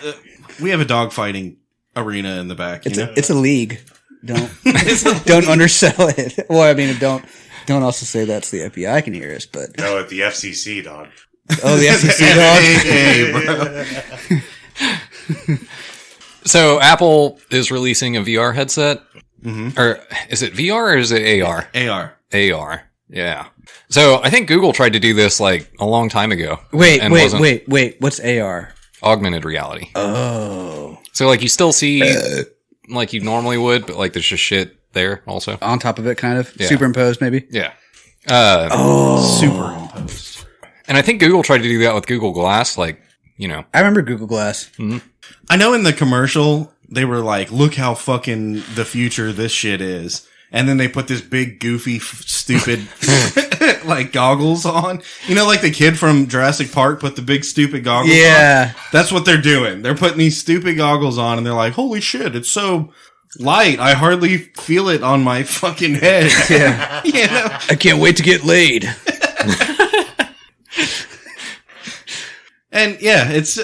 we have a dog fighting arena in the back. You know? it's a league. Don't undersell it. Well, I mean, don't also say that's the FBI can hear us, but No, at the FCC, dog. oh, the FCC dog. Hey, bro. So Apple is releasing a VR headset. Mm-hmm. Or is it VR or is it AR? AR. AR. Yeah. So I think Google tried to do this like a long time ago. Wait, and wait, wasn't wait, wait. What's AR? Augmented reality. Oh, So like you still see like you normally would, but like there's just shit there also. on top of it, kind of Yeah. superimposed, maybe. Yeah. Superimposed. And I think Google tried to do that with Google Glass. Like, you know, I remember Google Glass. I know in the commercial, they were like, look how fucking the future this shit is. And then they put this big, goofy, stupid, like goggles on. You know, like the kid from Jurassic Park put the big, stupid goggles on? Yeah, That's what they're doing. They're putting these stupid goggles on and they're like, holy shit, it's so light. I hardly feel it on my fucking head. yeah. You know? I can't wait to get laid. And yeah, it's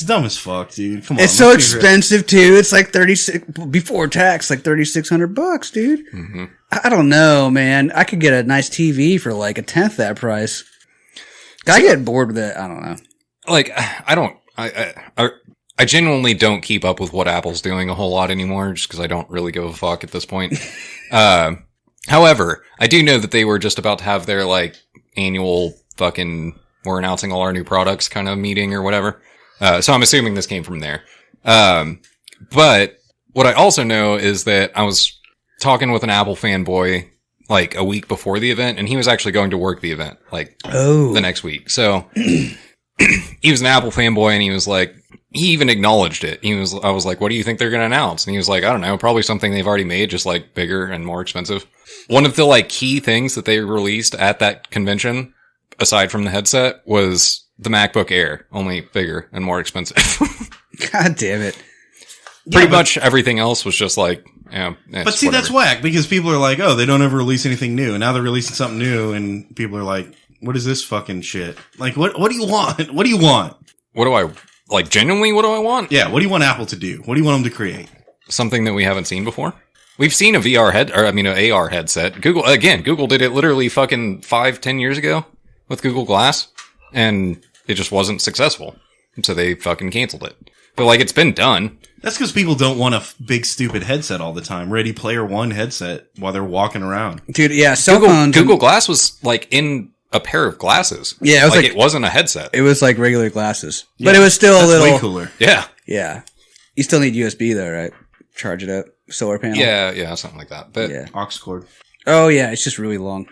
dumb as fuck, dude. Come on. It's so let's be real. expensive too. It's like 36 before tax, like $3,600, dude. Mm-hmm. I don't know, man. I could get a nice TV for like a tenth that price. I get bored with it. I don't know. like I genuinely don't keep up with what Apple's doing a whole lot anymore, just because I don't really give a fuck at this point. However, I do know that they were just about to have their like annual fucking we're announcing all our new products kind of meeting or whatever. So I'm assuming this came from there. But what I also know is that I was talking with an Apple fanboy like a week before the event, and he was actually going to work the event like the next week. So he was an Apple fanboy, and he was like, he even acknowledged it. I was like, what do you think they're going to announce? And he was like, I don't know, probably something they've already made, just like bigger and more expensive. One of the like key things that they released at that convention aside from the headset, was the MacBook Air, only bigger and more expensive. God damn it. Pretty much everything else was just like, But see, that's whack because people are like, oh, they don't ever release anything new. And now they're releasing something new and people are like, what is this fucking shit? Like, what do you want? What do you want? What do I, like, genuinely, what do I want? Yeah, what do you want Apple to do? What do you want them to create? Something that we haven't seen before. We've seen a an AR headset. Google did it literally fucking 5-10 years ago with Google Glass, and it just wasn't successful. So they fucking canceled it. But, like, it's been done. That's because people don't want a big stupid headset all the time. Ready Player One headset while they're walking around. Dude, yeah, cell phones. Google Glass was, like, in a pair of glasses. Yeah, it was like it wasn't a headset. It was like regular glasses. Yeah, but it was still a little... way cooler. Yeah. Yeah. You still need USB, though, right? Charge it up. Solar panel. Yeah, something like that. But yeah. Aux cord. Oh, yeah, it's just really long.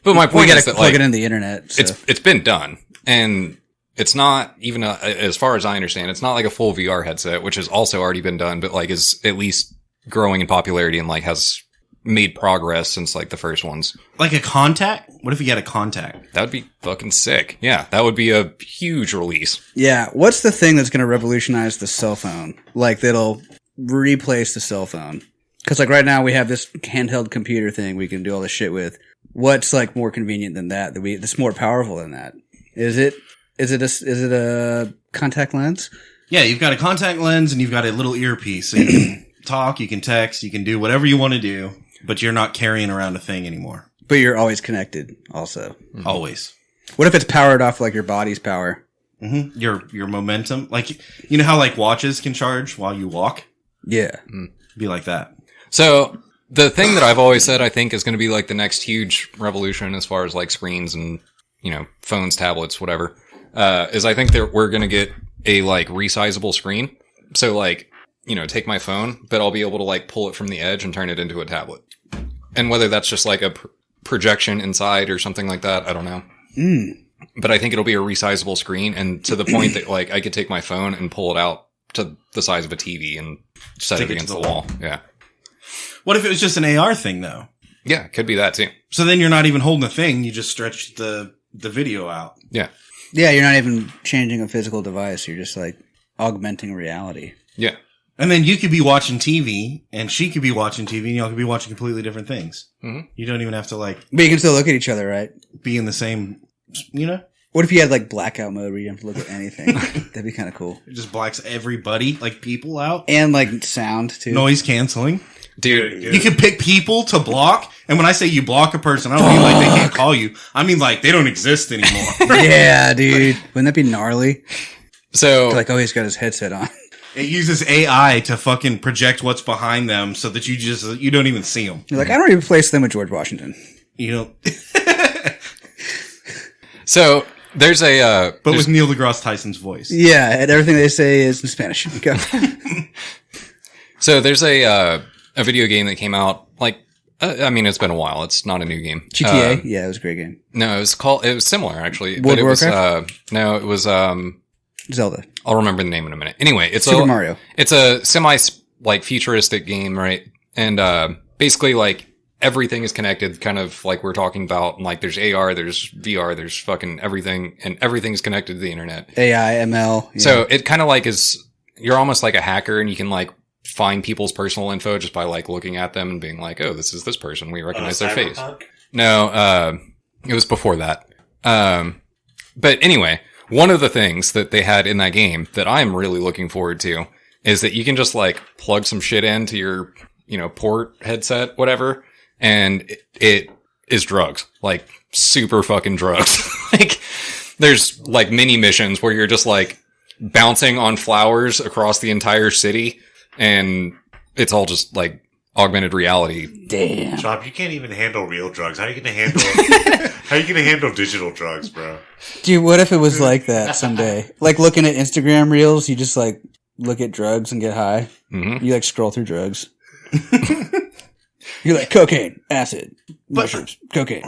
But my point is that, plug like, it in the internet. So. It's been done, and it's not even as far as I understand, it's not like a full VR headset, which has also already been done, but like is at least growing in popularity and like has made progress since like the first ones. Like a contact? What if you had a contact? That would be fucking sick. Yeah, that would be a huge release. Yeah, what's the thing that's going to revolutionize the cell phone? Like that'll replace the cell phone? Because like right now we have this handheld computer thing we can do all this shit with. What's like more convenient than that? That's more powerful than that? Is it a contact lens? Yeah, you've got a contact lens and you've got a little earpiece. So you can talk, you can text, you can do whatever you want to do, but you're not carrying around a thing anymore. But you're always connected also. Mm-hmm. Always. What if it's powered off like your body's power? Mm-hmm. Your momentum. Like, you know how like watches can charge while you walk? Yeah. Be like that. So the thing that I've always said I think is going to be like the next huge revolution as far as like screens and, you know, phones, tablets, whatever, is I think that we're going to get a like resizable screen. So like, you know, take my phone, but I'll be able to like pull it from the edge and turn it into a tablet. And whether that's just like a projection inside or something like that, I don't know. But I think it'll be a resizable screen, and to the point that like I could take my phone and pull it out to the size of a TV and set it against the wall. Yeah. What if it was just an AR thing though? Yeah, it could be that too. So then you're not even holding a thing, you just stretch the video out. Yeah. Yeah, you're not even changing a physical device. You're just like augmenting reality. Yeah. And then you could be watching TV, and she could be watching TV, and y'all could be watching completely different things. Mm-hmm. You don't even have to like. But you can still look at each other, right? Be in the same, you know. What if you had like blackout mode where you don't have to look at anything? That'd be kind of cool. It just blacks everybody, like people out, and like sound too. Noise canceling. Dude, you can pick people to block, and when I say you block a person, I don't mean like they can't call you. I mean like they don't exist anymore. Yeah, dude. Wouldn't that be gnarly? So, they're like, oh, he's got his headset on. It uses AI to fucking project what's behind them so that you don't even see them. You're like, I don't even replace them with George Washington. You know. So there's but with Neil deGrasse Tyson's voice. Yeah, and everything they say is in Spanish. Go. So there's a video game that came out like I mean it's been a while. It's not a new game. GTA. Yeah, it was a great game. No, it was similar actually. World but it of was Warcraft? no, it was Zelda. I'll remember the name in a minute. Anyway, it's Super Mario. It's a semi like futuristic game, right? And basically like everything is connected, kind of like we're talking about. And, like there's AR, there's VR, there's fucking everything, and everything's connected to the internet. AI, ML. Yeah. So it kind of like you're almost like a hacker, and you can like find people's personal info just by like looking at them and being like, oh, this is this person. We recognize their face. No, it was before that. But anyway, one of the things that they had in that game that I'm really looking forward to is that you can just like plug some shit into your, you know, port headset, whatever. And it is drugs, like super fucking drugs. Like there's like mini missions where you're just like bouncing on flowers across the entire city. And it's all just like augmented reality. Damn. Chop, you can't even handle real drugs. How are you gonna handle digital drugs, bro? Dude, what if it was like that someday? Like looking at Instagram reels, you just like look at drugs and get high. Mm-hmm. You like scroll through drugs. You're like cocaine, acid, mushrooms, cocaine,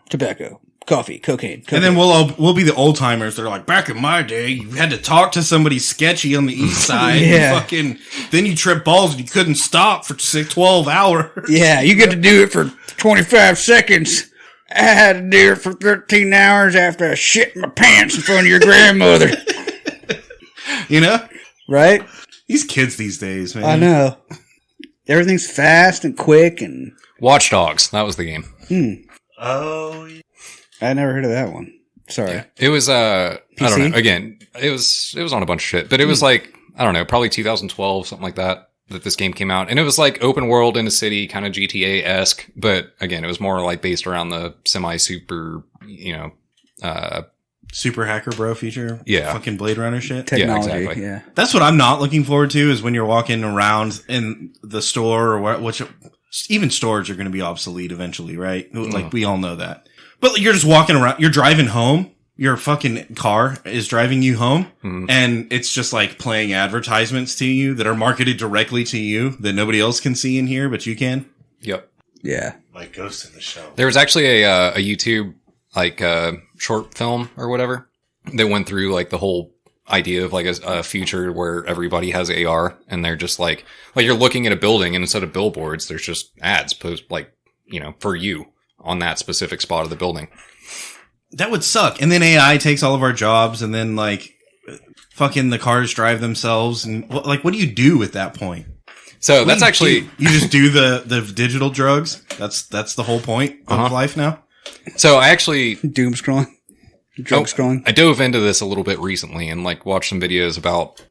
tobacco, coffee, cocaine. And then we'll be the old timers that are like, back in my day, you had to talk to somebody sketchy on the east side. Yeah. And then you trip balls and you couldn't stop for 12 hours. Yeah, you get to do it for 25 seconds. I had to do it for 13 hours after I shit my pants in front of your grandmother. You know? Right? These kids these days, man. I know. Everything's fast and quick and... Watch Dogs. That was the game. Oh, yeah. I never heard of that one. Sorry. Yeah. It was, I don't PC? know. Again, it was on a bunch of shit, but it was like, I don't know, probably 2012, something like that this game came out. And it was like open world in a city, kind of GTA-esque, but again, it was more like based around the semi-super, Super hacker bro feature. Yeah. Fucking Blade Runner shit. Technology, exactly. yeah. That's what I'm not looking forward to is when you're walking around in the store or which even stores are going to be obsolete eventually, right? Like we all know that. But you're just walking around, you're driving home, your fucking car is driving you home and it's just like playing advertisements to you that are marketed directly to you that nobody else can see and hear, but you can. Yep. Yeah. Like Ghost in the Shell. There was actually a YouTube, like, short film or whatever that went through like the whole idea of like a future where everybody has AR and they're just like you're looking at a building and instead of billboards, there's just ads post for you on that specific spot of the building. That would suck. And then AI takes all of our jobs and then like fucking the cars drive themselves. And like, what do you do at that point? So that's actually, you just do the digital drugs. That's the whole point of life now. so I actually, Doom scrolling. Drug scrolling. I dove into this a little bit recently and like watched some videos about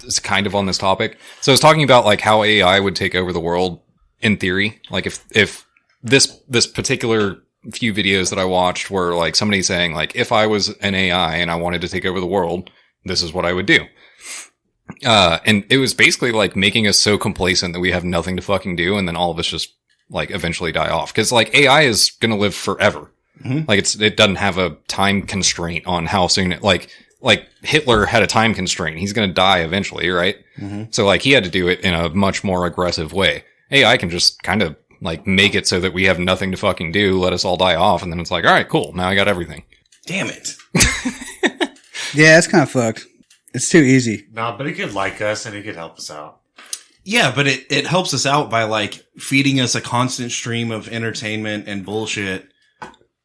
it's kind of on this topic. So I was talking about like how AI would take over the world in theory. Like if this particular few videos that I watched were like somebody saying like, if I was an AI and I wanted to take over the world, this is what I would do. And it was basically like making us so complacent that we have nothing to fucking do. And then all of us just like eventually die off. Cause like AI is going to live forever. Like it doesn't have a time constraint on how soon like Hitler had a time constraint. He's going to die eventually, right? So like he had to do it in a much more aggressive way. AI can just kind of like make it so that we have nothing to fucking do. Let us all die off. And then it's like, all right, cool. Now I got everything. Damn it. Yeah, it's kind of fucked. It's too easy. Nah, but it could like us and it could help us out. Yeah, but it helps us out by like feeding us a constant stream of entertainment and bullshit.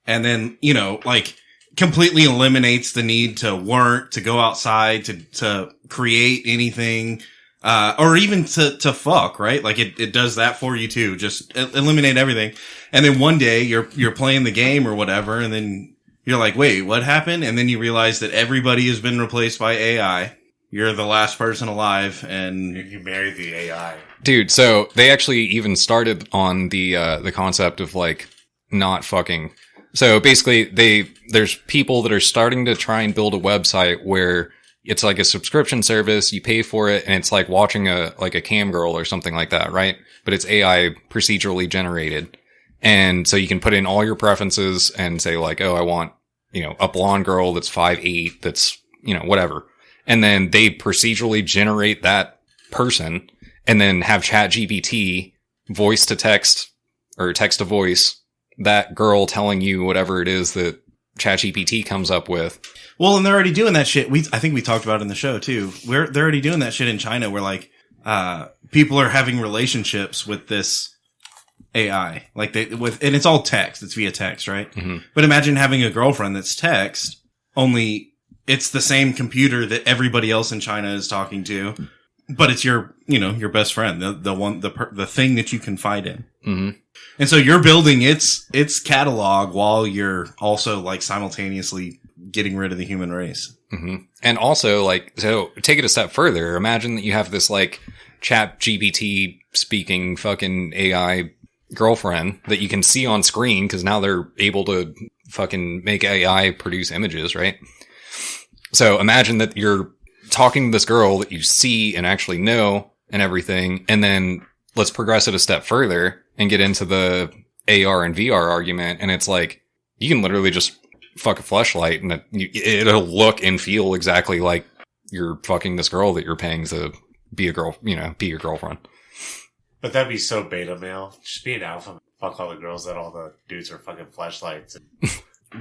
And then, like completely eliminates the need to work, to go outside, to create anything, or even to fuck, right? Like it does that for you too. Just eliminate everything. And then one day you're playing the game or whatever. And then you're like, wait, what happened? And then you realize that everybody has been replaced by AI. You're the last person alive and You marry the AI. Dude, so they actually even started on the concept of like not fucking. So basically there's people that are starting to try and build a website where it's like a subscription service, you pay for it, and it's like watching a cam girl or something like that, right? But it's AI procedurally generated. And so you can put in all your preferences and say like, oh, I want, a blonde girl that's 5'8", that's, whatever. And then they procedurally generate that person and then have ChatGPT voice to text or text to voice that girl telling you whatever it is that ChatGPT comes up with. Well, and they're already doing that shit. I think we talked about it in the show too. They're already doing that shit in China where like, people are having relationships with this AI. Like and it's all text. It's via text, right? Mm-hmm. But imagine having a girlfriend that's text, only it's the same computer that everybody else in China is talking to, but it's your best friend, the thing that you confide in. Mm-hmm. And so you're building its catalog while you're also like simultaneously getting rid of the human race. Mm-hmm. And also like, so take it a step further. Imagine that you have this like ChatGPT speaking fucking AI girlfriend that you can see on screen because now they're able to fucking make AI produce images, right? So imagine that you're talking to this girl that you see and actually know and everything. And then let's progress it a step further and get into the AR and VR argument. And it's like, you can literally just fuck a fleshlight and it'll look and feel exactly like you're fucking this girl that you're paying to be be your girlfriend. But that'd be so beta male. Just be an alpha. Fuck all the girls that all the dudes are fucking fleshlights.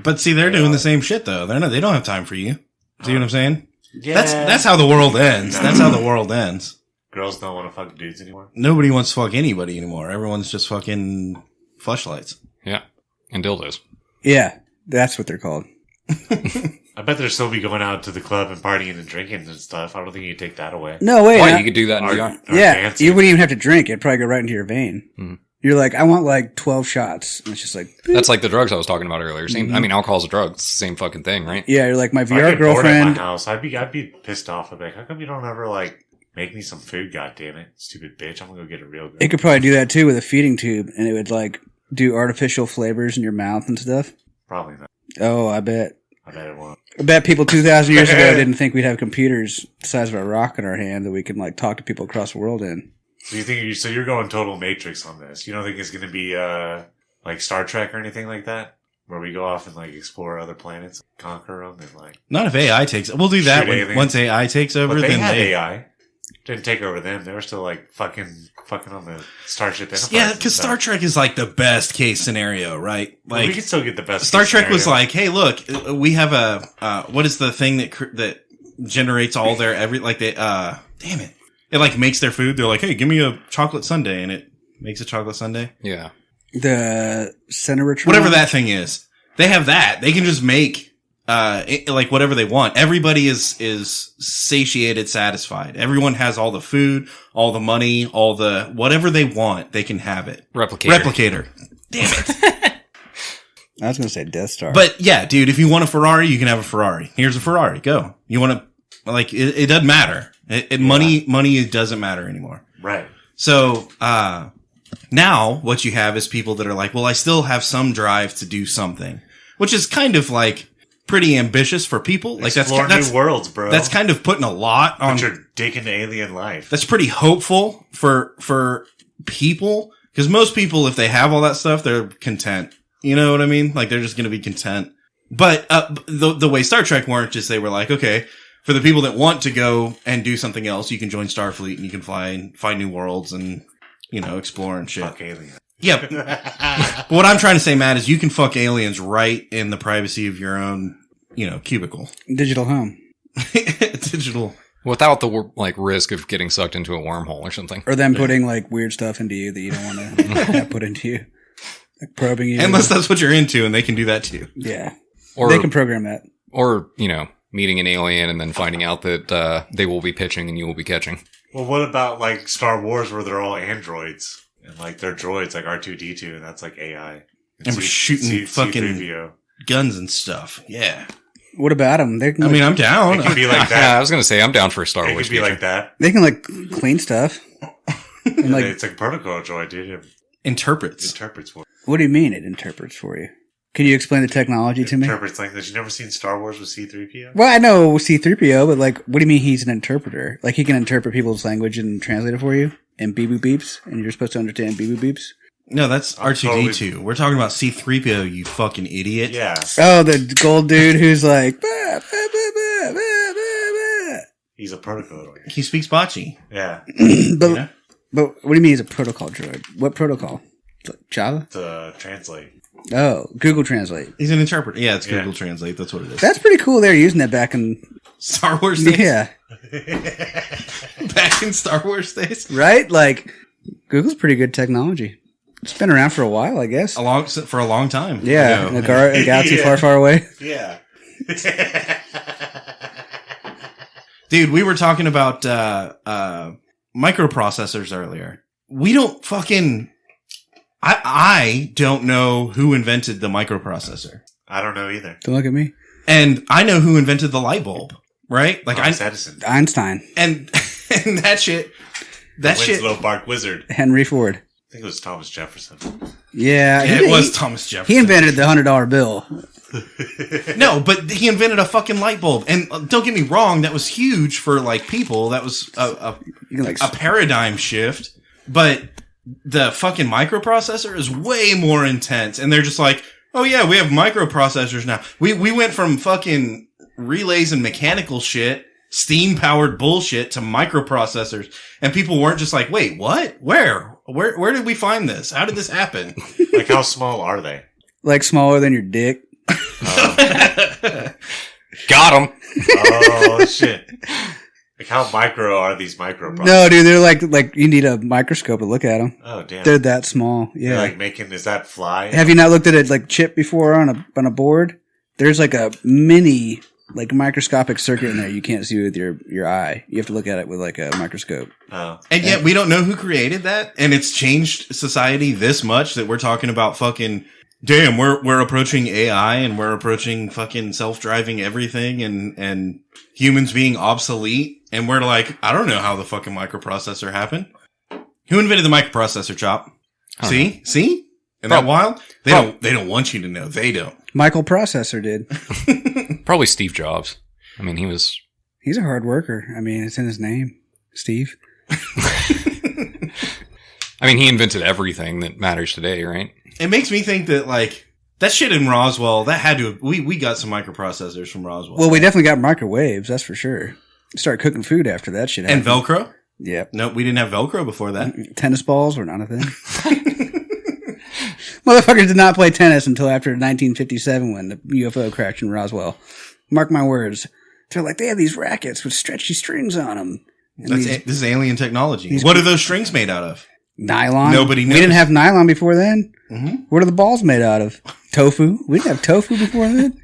But see, they're doing the same shit though. They don't have time for you. See what I'm saying? Yeah. That's how the world ends. That's how the world ends. Girls don't want to fuck dudes anymore. Nobody wants to fuck anybody anymore. Everyone's just fucking fleshlights. Yeah. And dildos. Yeah, that's what they're called. I bet they'll still be going out to the club and partying and drinking and stuff. I don't think you take that away. No way. Why, you could do that in New York. Yeah, you wouldn't even have to drink. It'd probably go right into your vein. Hmm. You're like, I want like 12 shots. And it's just like, boop. That's like the drugs I was talking about earlier. Same. I mean, alcohol's a drug. It's the same fucking thing, right? Yeah, you're like, my If I VR get bored at girlfriend. my house, I'd be pissed off. I'd be like, how come you don't ever like make me some food? God damn it, stupid bitch! I'm gonna go get it real good. It could probably do that too with a feeding tube, and it would like do artificial flavors in your mouth and stuff. Probably not. Oh, I bet. I bet it won't. I bet people 2,000 years ago didn't think we'd have computers the size of a rock in our hand that we can like talk to people across the world in. So you think so? You're going total Matrix on this. You don't think it's gonna be like Star Trek or anything like that, where we go off and like explore other planets, conquer them, and like. Not if AI takes. We'll do that Shoot aliens. once AI takes over. But they then had AI. Didn't take over them. They were still like fucking on the Starship Enterprise. Yeah, and because stuff. Star Trek is like the best case scenario, right? Well, we Like can still get the best. Star case Trek was scenario. like, hey, look, we have a what is the thing that generates all their damn it. It like makes their food. They're like, hey, give me a chocolate sundae, and it makes a chocolate sundae. Yeah. The Cineratron? Whatever that thing is, they have that. They can just make like whatever they want. Everybody is satiated, satisfied. Everyone has all the food, all the money, all the whatever they want. They can have it. Replicator. Damn it. I was going to say Death Star. But yeah, dude, if you want a Ferrari, you can have a Ferrari. Here's a Ferrari. Go. You want to like it doesn't matter. Money doesn't matter anymore. Right. So, now what you have is people that are like, well, I still have some drive to do something, which is kind of like pretty ambitious for people. Like Explore that's new worlds, bro. That's kind of putting a lot on. Put your dick into alien life. That's pretty hopeful for people. Cause most people, if they have all that stuff, they're content. You know what I mean? Like they're just going to be content. But, the way Star Trek worked is they were like, okay, for the people that want to go and do something else, you can join Starfleet and you can fly and find new worlds and, you know, explore and shit. Fuck aliens. Yeah. But what I'm trying to say, Matt, is you can fuck aliens right in the privacy of your own, you know, cubicle. Digital home. Digital. Without the like risk of getting sucked into a wormhole or something. Or them putting like weird stuff into you that you don't want to have put into you. Like probing you. Unless that's what you're into and they can do that too. Yeah. Or They can program that. or, you know, meeting an alien and then finding out that they will be pitching and you will be catching. Well, what about like Star Wars, where they're all androids and like they're droids, like R2-D2, and that's like AI. And we're shooting fucking C-3PO. guns and stuff. Yeah. What about them? They can, I like, mean, I'm down. It could be like Yeah, I that. was going to say, I'm down for a Star It Wars could be future. like that. they can like clean stuff. And, like, It's like a protocol droid, dude. It Interprets. interprets for what do you mean it interprets for you? Can you explain the technology to me? interprets language. You never seen Star Wars with C-3PO? Well, I know C-3PO, but like, what do you mean he's an interpreter? Like, he can interpret people's language and translate it for you and beep boop beeps, and you're supposed to understand beep boop beeps? No, that's I'm R2-D2. We're talking about C-3PO, you fucking idiot. Yeah. Oh, the gold dude who's like, bah, bah, bah, bah, bah, bah, He's a protocol droid. He speaks bocce. Yeah. bah. But, You know? but what do you mean he's a protocol droid? What protocol? Like Java? To translate. Oh, Google Translate. He's an interpreter. Yeah, it's Yeah. Google Translate. That's what it is. That's pretty cool. They're using that back in, Star Wars days? yeah, Back in Star Wars days? right? Like, Google's pretty good technology. It's been around for a while, I guess. For a long time. Yeah, ago. in a galaxy Yeah. far, far away. Yeah. Dude, we were talking about microprocessors earlier. We don't fucking... I don't know who invented the microprocessor. I don't know either. Don't look at me. And I know who invented the light bulb, right? Like Thomas Edison. Einstein, and that shit... That shit... Winslow Bark Wizard. Henry Ford. I think it was Thomas Jefferson. Yeah, Yeah, it was Thomas Jefferson. He invented the $100 bill. No, but he invented a fucking light bulb. And don't get me wrong, that was huge for like people. That was You can like a paradigm shift. But the fucking microprocessor is way more intense. And they're just like, oh yeah, we have microprocessors now. We went from fucking relays and mechanical shit, steam powered bullshit, to microprocessors. And people weren't just like, wait, what? Where did we find this? How did this happen? Like, how small are they? like smaller than your dick. Got him. Oh, shit. Like, how micro are these microprocessors? No, dude, they're like you need a microscope to look at them. Oh, damn. They're that small. Yeah. They're like making, is that fly? Have you not looked at a like chip before on a board? There's like a mini like microscopic circuit in there you can't see with your eye. You have to look at it with like a microscope. Oh. And yet we don't know who created that, and it's changed society this much that we're talking about fucking. Damn, we're approaching AI and we're approaching fucking self-driving everything and humans being obsolete, and we're like, I don't know how the fucking microprocessor happened. Who invented the microprocessor, Chop? See? Isn't that wild? They don't want you to know. They don't. Michael Processor did. Probably Steve Jobs. I mean, He's a hard worker. I mean, it's in his name. Steve. I mean, he invented everything that matters today, right? It makes me think that, like, that shit in Roswell, that had to have, we got some microprocessors from Roswell. Well, we definitely got microwaves, that's for sure. Start cooking food after that shit and happened. Velcro? Yep. Nope, we didn't have Velcro before that. Tennis balls were not a thing. Motherfuckers did not play tennis until after 1957 when the UFO crashed in Roswell. Mark my words. They're like, they have these rackets with stretchy strings on them. This is alien technology. What are those strings made out of? Nylon. Nobody knows. We didn't have nylon before then. Mm-hmm. What are the balls made out of? Tofu. We didn't have tofu before then.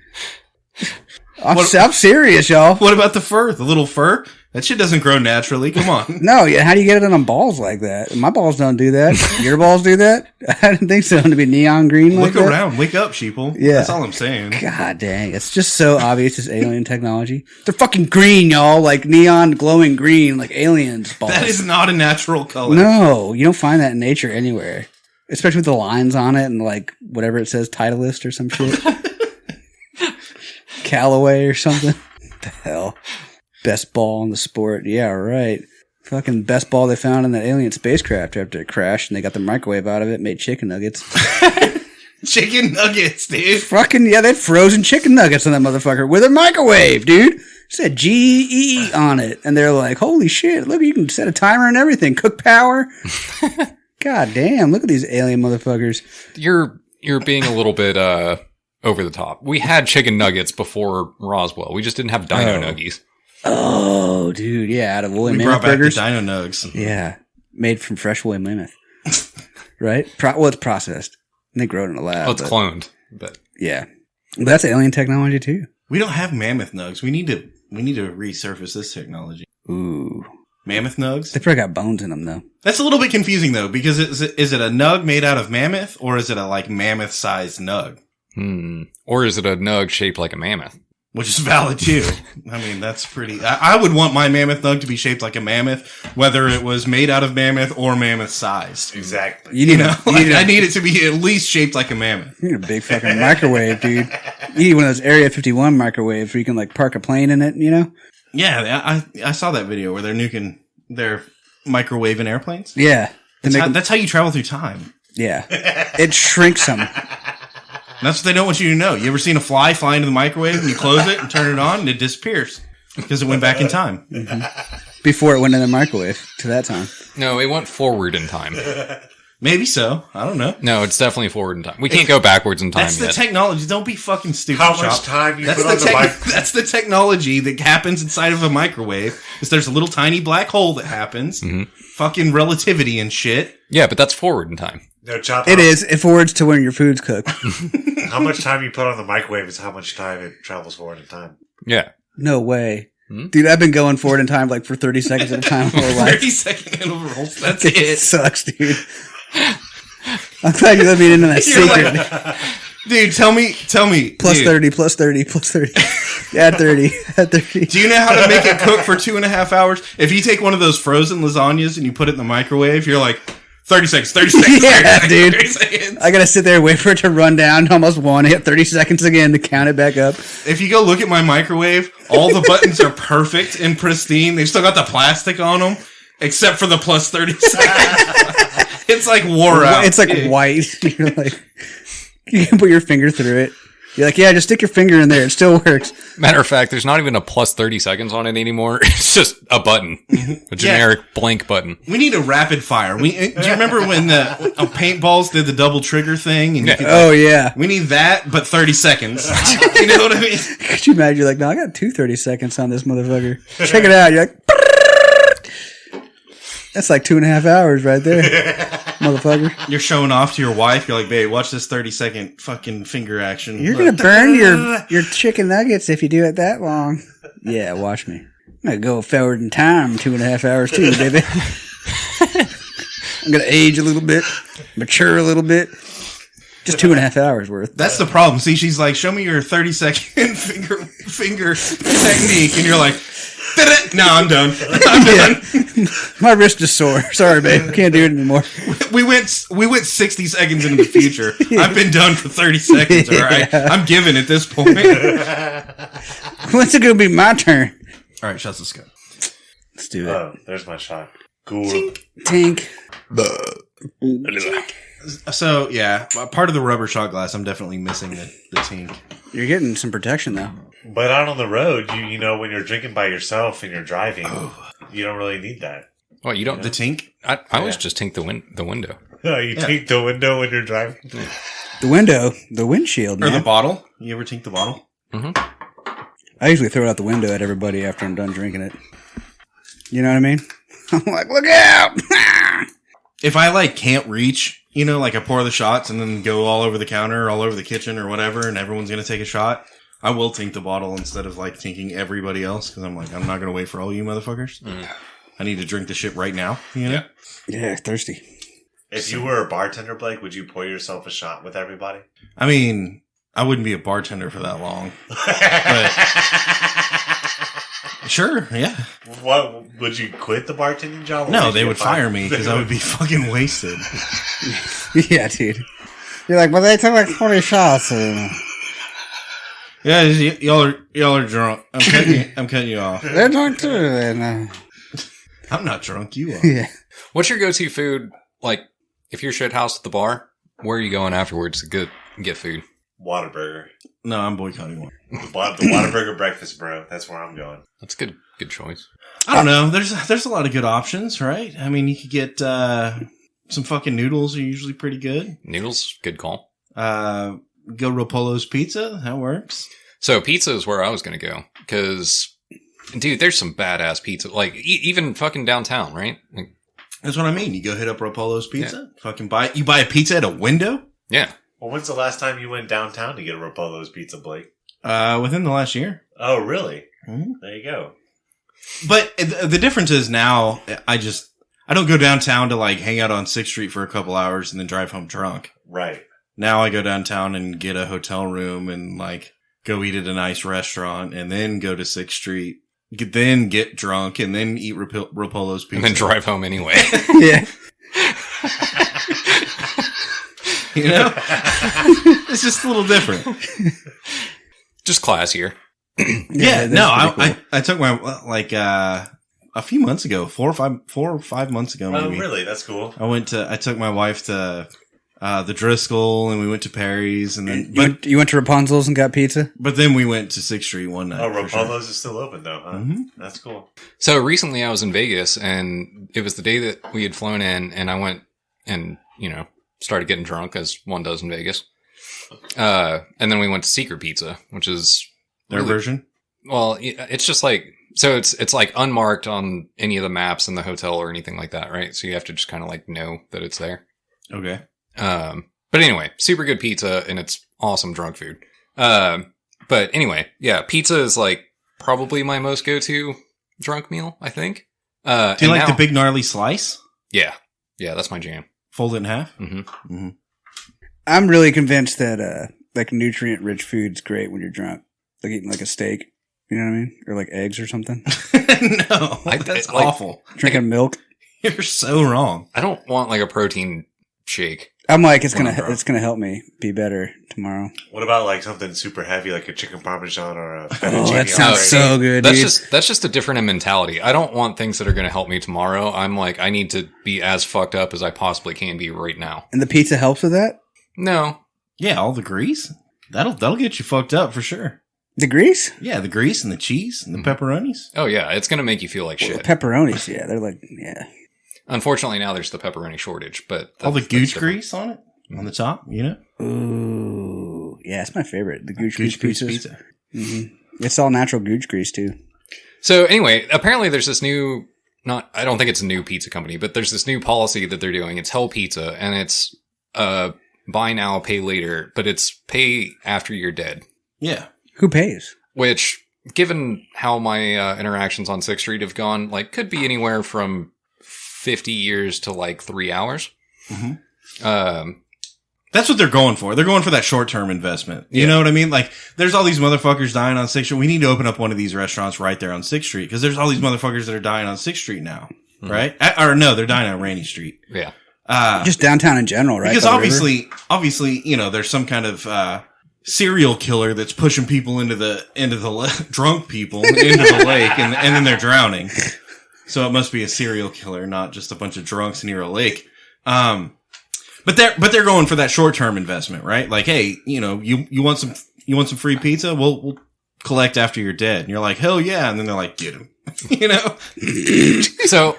I'm serious, y'all. What about the fur? The little fur? That shit doesn't grow naturally. Come on. No, yeah. How do you get it on balls like that? My balls don't do that. Your balls do that? I didn't think so. To be neon green like Look that. around. Wake up, sheeple. Yeah. That's all I'm saying. God dang. It's just so obvious it's alien technology. They're fucking green, y'all. Like neon glowing green, like aliens balls. That is not a natural color. No, you don't find that in nature anywhere. Especially with the lines on it and like whatever it says, Titleist or some shit. Callaway or something. What the hell? Best ball in the sport. Yeah, right. Fucking best ball they found in that alien spacecraft after it crashed and they got the microwave out of it, made chicken nuggets. Chicken nuggets, dude. Fucking, yeah, they had frozen chicken nuggets on that motherfucker with a microwave, dude. It said GE on it. And they're like, holy shit, look, you can set a timer and everything. Cook power. God damn, look at these alien motherfuckers. You're being a little bit over the top. We had chicken nuggets before Roswell. We just didn't have dino nuggies. Oh, dude, yeah, out of woolly We mammoth brought back burgers. the dino nugs. Yeah, made from fresh woolly mammoth. Right? Well, it's processed. And they grow it in a lab. Oh, it's cloned. But Yeah. But that's alien technology, too. We don't have mammoth nugs. We need to resurface this technology. Ooh. Mammoth nugs? They probably got bones in them, though. That's a little bit confusing, though, because is it a nug made out of mammoth, or is it a, like, mammoth-sized nug? Or is it a nug shaped like a mammoth? Which is valid, too. I mean, that's pretty... I would want my mammoth nug to be shaped like a mammoth, whether it was made out of mammoth or mammoth-sized. Exactly. You need, I need it to be at least shaped like a mammoth. you need a big fucking microwave, dude. You need one of those Area 51 microwaves where you can, like, park a plane in it, you know? Yeah, I saw that video where they're microwaving airplanes. Yeah. That's how you travel through time. Yeah. It shrinks them. That's what they don't want you to know. You ever seen a fly fly into the microwave and you close it and turn it on and it disappears because it went back in time? Mm-hmm. Before it went in the microwave to that time. No, it went forward in time. Maybe so. I don't know. No, it's definitely forward in time. We can't go backwards in time That's the yet. technology. Don't be fucking stupid. How much Chop. time you That's put on the mic? That's the technology that happens inside of a microwave. Is there's a little tiny black hole that happens. Mm-hmm. Fucking relativity and shit. Yeah, but that's forward in time. No, Chop. It is. It forwards to when your food's cooked. How much time you put on the microwave is how much time it travels forward in time. Yeah. No way. Dude, I've been going forward in time like for 30 seconds at a time my whole life. 30-second intervals. That's It it. sucks, dude. I'm glad you let me into that You're secret. like, dude, tell me. Plus dude, 30, plus 30, plus 30. Add 30, add 30. Do you know how to make it cook for 2.5 hours? If you take one of those frozen lasagnas and you put it in the microwave, you're like, 30 seconds, 30 seconds, Yeah, 30 seconds, dude. 30 seconds. I gotta sit there and wait for it to run down to almost one, hit 30 seconds again to count it back up. If you go look at my microwave, all the buttons are perfect and pristine. They've still got the plastic on them, except for the plus 30 seconds. It's like wore out. It's like dude. white. You're like, you can put your finger through it. You're like, yeah, just stick your finger in there. It still works. Matter of fact, there's not even a plus 30 seconds on it anymore. It's just a button. A generic blank button. We need a rapid fire. Do you remember when the paintballs did the double trigger thing? And you Yeah. could, Oh, yeah. we need that, but 30 seconds. You know what I mean? Could you imagine? You're like, no, I got 30 seconds on this motherfucker. Check it out. You're like, That's like 2.5 hours right there, motherfucker. You're showing off to your wife. You're like, babe, watch this 30-second fucking finger action. You're gonna burn your chicken nuggets if you do it that long. Yeah, watch me. I'm gonna go forward in time 2.5 hours too, baby. I'm gonna age a little bit, mature a little bit. Just 2.5 hours worth. That's the problem. See, she's like, show me your 30-second finger technique. And you're like, no, I'm done. I'm done. My wrist is sore. Sorry, babe. Can't do it anymore. We went 60 seconds into the future. I've been done for 30 seconds, all right? I'm giving at this point. When's it going to be my turn? All right, shots, let's go. Let's do it. Oh, there's my shot. Cool. Tink. So, yeah, part of the rubber shot glass, I'm definitely missing the tink. You're getting some protection, though. But out on the road, you know, when you're drinking by yourself and you're driving, you don't really need that. Well, you don't. The tink? I always just tink the window. You take the window when you're driving? The window, the windshield, Or man. the bottle? You ever tink the bottle? Mm-hmm. I usually throw it out the window at everybody after I'm done drinking it. You know what I mean? I'm like, look out! If I, like, can't reach, you know, like I pour the shots and then go all over the counter, all over the kitchen or whatever, and everyone's going to take a shot, I will tink the bottle instead of, like, tinking everybody else, because I'm like, I'm not going to wait for all you motherfuckers. I need to drink the shit right now, you know? Yeah, thirsty. If you were a bartender, Blake, would you pour yourself a shot with everybody? I mean, I wouldn't be a bartender for that long. But sure, yeah. What, would you quit the bartending job? No, they would fire me because I would be fucking wasted. Yeah, dude. You're like, well, they took like 40 shots. Yeah, y'all are drunk. I'm cutting you off. They're drunk too. And, I'm not drunk. You are. yeah. What's your go-to food? Like, if you're shit house at the bar, where are you going afterwards to get food? Whataburger. No, I'm boycotting one. The Whataburger breakfast, bro. That's where I'm going. That's good choice. I don't know. There's a lot of good options, right? I mean, you could get some fucking noodles are usually pretty good. Noodles, good call. Go Ropolo's Pizza. That works. So pizza is where I was going to go because, dude, there's some badass pizza. Like even fucking downtown, right? Like, That's what I mean. You go hit up Ropolo's Pizza. Yeah. Fucking buy a pizza at a window. Yeah. Well, when's the last time you went downtown to get a Ropolo's pizza, Blake? Within the last year. Oh, really? Mm-hmm. There you go. But the difference is now I don't go downtown to like hang out on 6th Street for a couple hours and then drive home drunk. Right. Now I go downtown and get a hotel room and like go eat at a nice restaurant and then go to 6th Street, then get drunk and then eat Ropolo's Pizza. And then drive home anyway. Yeah. You know? It's just a little different. Just classier. Yeah, no, cool. I took my, like, a few months ago, 4 or 5 months ago, maybe. Oh, really? That's cool. I took my wife to, the Driscoll and we went to Perry's and then, You went to Rapunzel's and got pizza? but then we went to 6th Street one night. Oh, for sure. Ropolo's is still open, though, huh? Mhm. That's cool. So recently I was in Vegas and it was the day that we had flown in and I went and, started getting drunk as one does in Vegas. And then we went to Secret Pizza, which is Their version? well, it's just like, so it's like unmarked on any of the maps in the hotel or anything like that, right? So you have to just kind of like know that it's there. Okay. But anyway, super good pizza and it's awesome drunk food. But anyway, yeah, pizza is like probably my most go-to drunk meal, I think. Do you like the big gnarly slice? Yeah. Yeah, that's my jam. Fold it in half? Mm-hmm. Mm-hmm. I'm really convinced that like nutrient rich food's great when you're drunk. Like eating like a steak. You know what I mean? Or like eggs or something. No, that's like- awful. Drinking milk. You're so wrong. I don't want like a protein shake. I'm like, it's Come gonna on, bro. it's gonna help me be better tomorrow. What about like something super heavy, like a chicken parmesan or a Oh, fettuccine that sounds alfredo? so good, dude. That's just a different mentality. I don't want things that are going to help me tomorrow. I'm like, I need to be as fucked up as I possibly can be right now. And the pizza helps with that? No. Yeah, all the grease. That'll get you fucked up for sure. The grease? Yeah, the grease and the cheese and the pepperonis. Oh yeah, it's going to make you feel like Well, the shit. pepperonis, yeah. They're like, yeah. Unfortunately, now there's the pepperoni shortage, but All the that's Gooch different. grease on it, on the top, you know? Ooh. Yeah, it's my favorite. The Gooch Gooch Grease grease pizzas. pizza. Mm-hmm. It's all natural Gooch Grease, too. So anyway, apparently there's this new I don't think it's a new pizza company, but there's this new policy that they're doing. It's Hell Pizza, and it's buy now, pay later, but it's pay after you're dead. Yeah. Who pays? Which, given how my interactions on 6th Street have gone, like, could be anywhere from 50 years to like 3 hours. Mm-hmm. That's what they're going for. They're going for that short-term investment. You know what I mean? Like, there's all these motherfuckers dying on 6th Street. We need to open up one of these restaurants right there on 6th Street because there's all these motherfuckers that are dying on 6th Street now, right? Or no, they're dying on Rainy Street. Yeah. Just downtown in general, right? Because obviously, you know, there's some kind of serial killer that's pushing people into the drunk people into the lake, and then they're drowning. So it must be a serial killer, not just a bunch of drunks near a lake. But they're going for that short-term investment, right? Like, hey, you know, you want some free pizza? We'll collect after you're dead. And you're like, hell yeah. And then they're like, get him, you know? So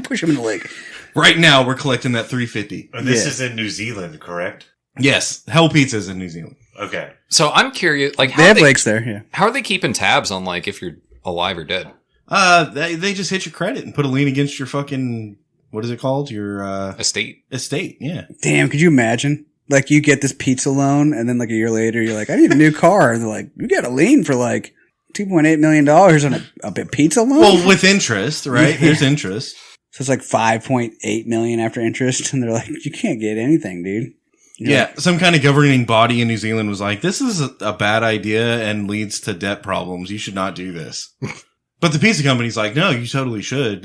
push him in the lake. Right now we're collecting that $3.50. And this is in New Zealand, correct? Yes. Hell Pizza is in New Zealand. Okay. So I'm curious, like, They have lakes there, yeah. How are they keeping tabs on, like, if you're alive or dead? They just hit your credit and put a lien against your fucking, what is it called? Your, Estate. yeah. Damn, could you imagine? Like, you get this pizza loan, and then like a year later, you're like, I need a new car. And they're like, you got a lien for like $2.8 million on a pizza loan? Well, with interest, right? Yeah. There's interest. So it's like $5.8 million after interest. And they're like, you can't get anything, dude. Yeah, some kind of governing body in New Zealand was like, this is a bad idea and leads to debt problems. You should not do this. But the pizza company's like, no, you totally should.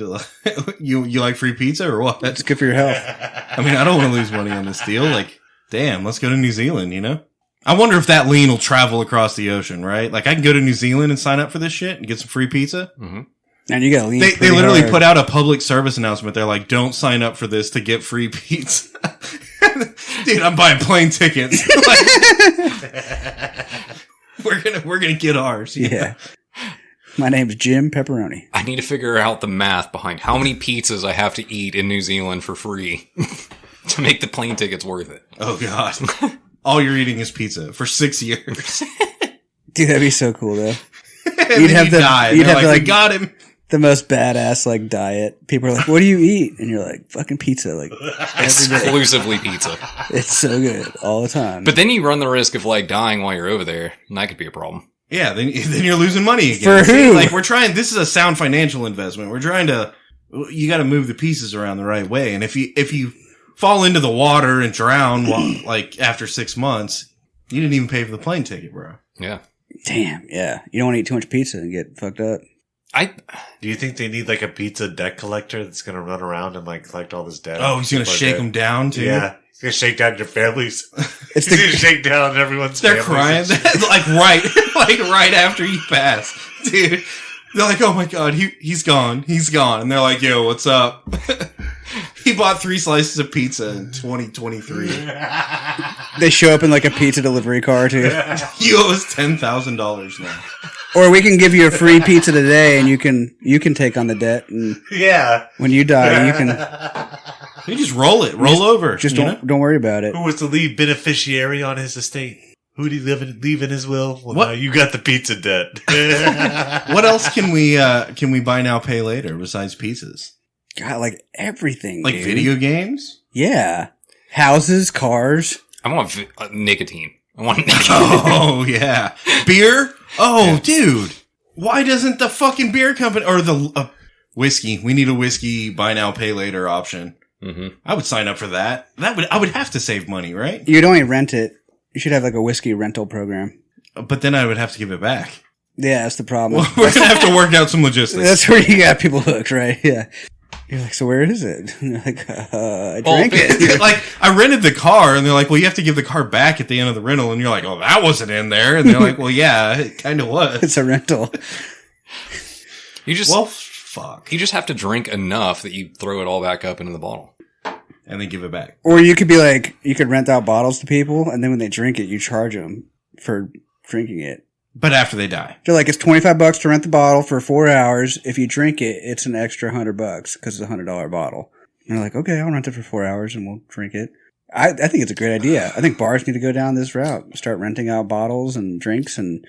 You like free pizza or what? It's good for your health. I mean, I don't want to lose money on this deal. Like, damn, let's go to New Zealand, you know? I wonder if that lien will travel across the ocean, right? Like, I can go to New Zealand and sign up for this shit and get some free pizza. Mm-hmm. And you got to lean. They literally put out a public service announcement. They're like, don't sign up for this to get free pizza. Dude, I'm buying plane tickets. Like, we're gonna get ours. Yeah. My name's Jim Pepperoni. I need to figure out the math behind how many pizzas I have to eat in New Zealand for free to make the plane tickets worth it. Oh god. All you're eating is pizza for 6 years. Dude, that'd be so cool though. You'd have we got him. The most badass like diet. People are like, "What do you eat?" And you're like, "Fucking pizza!" Like every day. Exclusively pizza. It's so good all the time. But then you run the risk of like dying while you're over there, and that could be a problem. Yeah, then you're losing money again. For who? Like we're trying. This is a sound financial investment. We're trying to. You got to move the pieces around the right way. And if you fall into the water and drown, like after 6 months, you didn't even pay for the plane ticket, bro. Yeah. Damn. Yeah. You don't want to eat too much pizza and get fucked up. Do you think they need like a pizza debt collector that's going to run around and like collect all this debt? Oh, he's going to shake them down too? Yeah. He's going to shake down your families. It's He's going to shake down everyone's They're families. crying. like right after you pass. Dude. They're like, oh my god, he's gone. He's gone. And they're like, yo, what's up? He bought 3 slices of pizza in 2023. They show up in like a pizza delivery car too. You owe us $10,000 now. Or we can give you a free pizza today and you can take on the debt, and Yeah. when you die you can You just roll over. just you know? don't worry about it. Who was the lead beneficiary on his estate? Who did he leave in his will? Well, What? now you got the pizza debt. What else can we buy now, pay later besides pizzas? God, like everything. Like dude. video games? Yeah. Houses, cars. I want nicotine. I want nicotine. Oh, yeah. Beer? Oh, dude. Why doesn't the fucking beer company or the whiskey? We need a whiskey buy now, pay later option. Mm-hmm. I would sign up for that. I would have to save money, right? You'd only rent it. You should have like a whiskey rental program. But then I would have to give it back. Yeah, that's the problem. Well, we're going to have to work out some logistics. That's where you got people hooked, right? Yeah. You're like, so where is it? And they're like, I drank it. Like, I rented the car, and they're like, well, you have to give the car back at the end of the rental. And you're like, oh, that wasn't in there. And they're like, well, yeah, it kind of was. It's a rental. Fuck. You just have to drink enough that you throw it all back up into the bottle. And then give it back. Or you could be like, you could rent out bottles to people, and then when they drink it, you charge them for drinking it. But after they die. So like, it's $25 to rent the bottle for 4 hours. If you drink it, it's an extra $100 because it's a $100 bottle. And they're like, okay, I'll rent it for 4 hours and we'll drink it. I think it's a great idea. I think bars need to go down this route. Start renting out bottles and drinks. And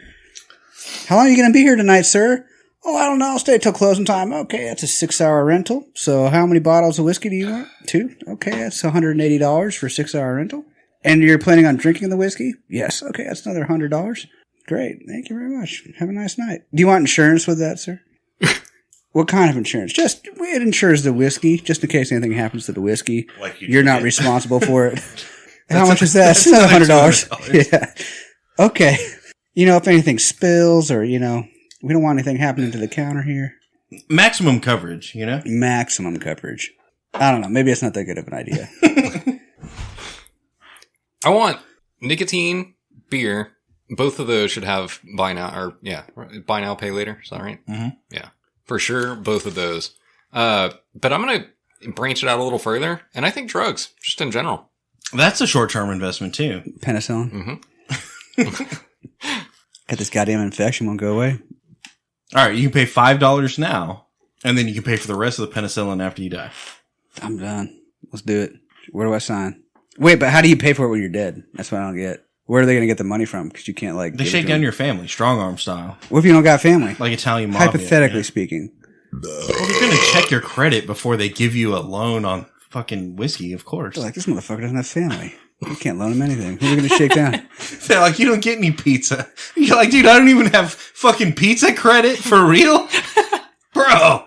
how long are you going to be here tonight, sir? Oh, I don't know. I'll stay till closing time. Okay, that's a 6-hour rental. So how many bottles of whiskey do you want? 2. Okay, that's $180 for a 6-hour rental. And you're planning on drinking the whiskey? Yes. Okay, that's another $100. Great. Thank you very much. Have a nice night. Do you want insurance with that, sir? What kind of insurance? Just, it insures the whiskey, just in case anything happens to the whiskey. Like You're not responsible for it. How much is that? It's another $100. Yeah. Okay. If anything spills or, we don't want anything happening to the counter here. Maximum coverage, Maximum coverage. I don't know. Maybe it's not that good of an idea. I want nicotine, beer. Both of those should have buy now, buy now, pay later. Is that right? Mm-hmm. Yeah, for sure. Both of those. But I'm going to branch it out a little further. And I think drugs, just in general. That's a short-term investment too. Penicillin. Mm-hmm. Got this goddamn infection, won't go away. All right, you can pay $5 now, and then you can pay for the rest of the penicillin after you die. I'm done. Let's do it. Where do I sign? Wait, but how do you pay for it when you're dead? That's what I don't get. Where are they going to get the money from? Because you can't, They shake down your family, strong arm style. What if you don't got family? Like Italian mafia. Hypothetically speaking. Well, they're going to check your credit before they give you a loan on fucking whiskey, of course. They're like, this motherfucker doesn't have family. You can't loan him anything. Who are we going to shake down? They're like, you don't get any pizza. You're like, dude, I don't even have fucking pizza credit for real? Bro.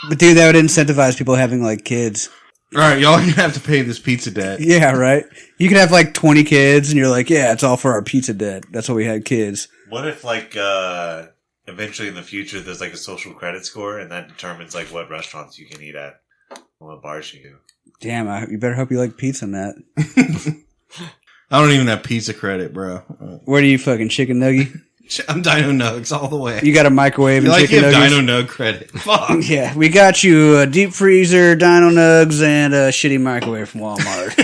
But dude, that would incentivize people having kids. All right, y'all are going to have to pay this pizza debt. Yeah, right. You could have 20 kids and you're like, yeah, it's all for our pizza debt. That's why we had kids. What if eventually in the future there's a social credit score and that determines what restaurants you can eat at, what bars you go. Damn, you better hope you like pizza, Matt. I don't even have pizza credit, bro. Where do you fucking chicken nugget? I'm Dino Nugs all the way. You got a microwave and chicken you have nuggets? Dino Nug credit. Fuck. Yeah, we got you a deep freezer, Dino Nugs, and a shitty microwave from Walmart.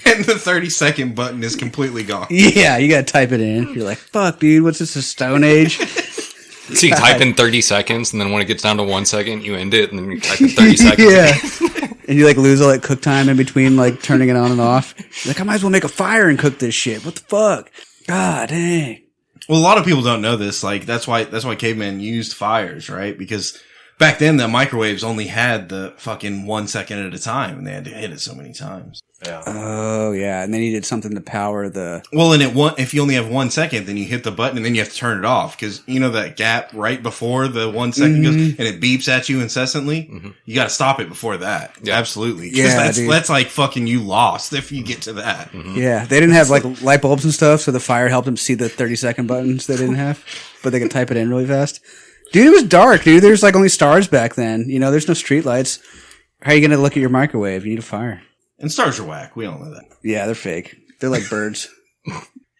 And the 30-second button is completely gone. Yeah, you gotta type it in. You're like, fuck, dude, what's this, a Stone Age? So you type in 30 seconds, and then when it gets down to 1 second, you end it, and then you type in 30 seconds. Yeah. And you lose all that cook time in between turning it on and off. You're like, I might as well make a fire and cook this shit. What the fuck? God dang. Well, a lot of people don't know this. That's why cavemen used fires, right? Because back then the microwaves only had the fucking 1 second at a time, and they had to hit it so many times. Yeah. Oh, yeah. And they needed something to power the... Well, and if you only have 1 second, then you hit the button and then you have to turn it off. Because that gap right before the 1 second goes and it beeps at you incessantly. Mm-hmm. You got to stop it before that. Yeah. Absolutely. Because that's fucking you lost if you get to that. Mm-hmm. Yeah. They didn't have light bulbs and stuff, so the fire helped them see the 30-second buttons they didn't have. But they could type it in really fast. Dude, it was dark, dude. There's only stars back then. There's no street lights. How are you going to look at your microwave? You need a fire. And stars are whack. We all know that. Yeah, they're fake. They're like birds.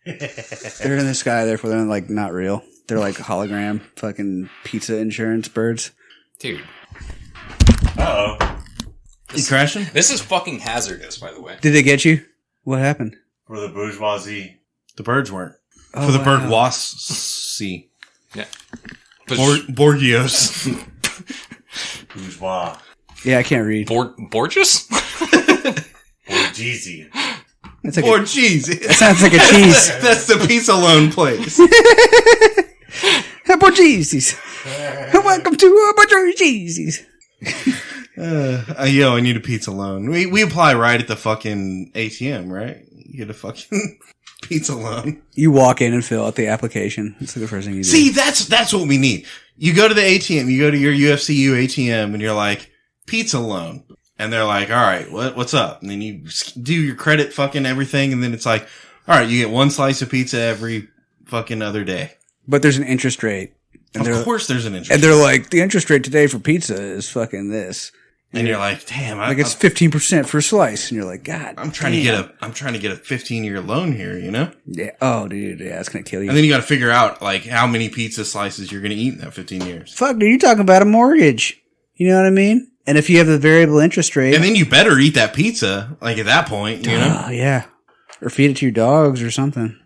They're in the sky, therefore they're not real. They're like hologram fucking pizza insurance birds. Dude. Uh-oh. You crashing? This is fucking hazardous, by the way. Did they get you? What happened? For the bourgeoisie. The birds weren't. Oh, for the wow. bourgeoisie. Yeah. Borgios. Bourgeois. Yeah, I can't read. Borges? Borgese. It's like Borgese. That sounds like a cheese. That's the pizza loan place. Borgese's. Welcome to Borgese's. Yo, I need a pizza loan. We apply right at the fucking ATM, right? You get a fucking pizza loan. You walk in and fill out the application. That's the first thing you do. See, that's what we need. You go to the ATM, you go to your UFCU ATM, and you're like, pizza loan. And they're like, all right, what's up? And then you do your credit fucking everything, and then it's like, all right, you get one slice of pizza every fucking other day. But there's an interest rate. And of course there's an interest rate. And they're rate. like, the interest rate today for pizza is fucking this. And you're like, damn. It's 15% for a slice. And you're like, God, I'm trying to get a 15-year loan here, Yeah. Oh, dude. Yeah, it's going to kill you. And then you got to figure out, how many pizza slices you're going to eat in that 15 years. Fuck, dude, you're talking about a mortgage. You know what I mean? And if you have the variable interest rate. And then you better eat that pizza, at that point, Oh, yeah. Or feed it to your dogs or something.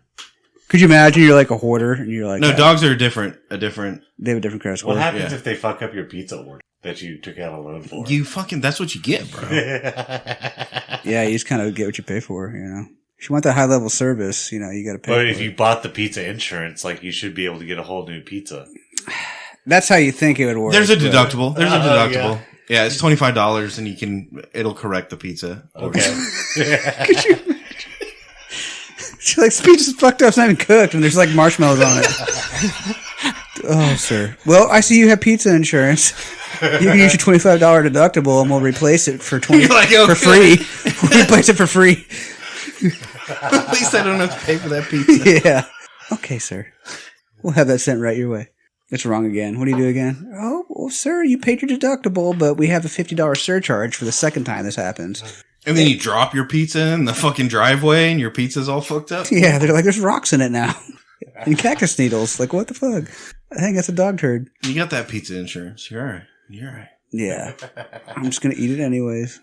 Could you imagine you're like a hoarder and you're like... No, dogs are different. They have a different credit score. What happens if they fuck up your pizza order that you took out a loan for? That's what you get, bro. Yeah, you just kind of get what you pay for, If you want that high level service, you got to pay. But if you bought the pizza insurance, like, you should be able to get a whole new pizza. That's how you think it would work. There's a deductible. There's a deductible. Yeah. Yeah, it's $25 and it'll correct the pizza. Okay. Could you? She's like, this pizza's fucked up. It's not even cooked, and there's like marshmallows on it. Oh, sir. Well, I see you have pizza insurance. You can use your $25 deductible, and we'll replace it for You're like, okay. for free. We'll replace it for free. At least I don't have to pay for that pizza. Yeah. Okay, sir. We'll have that sent right your way. It's wrong again. What do you do again? Oh, well, sir, you paid your deductible, but we have a $50 surcharge for the second time this happens. And then you drop your pizza in the fucking driveway and your pizza's all fucked up? Yeah, they're like, there's rocks in it now. And cactus needles. Like, what the fuck? I think that's a dog turd. You got that pizza insurance. You're all right. You're all right. Yeah. I'm just going to eat it anyways.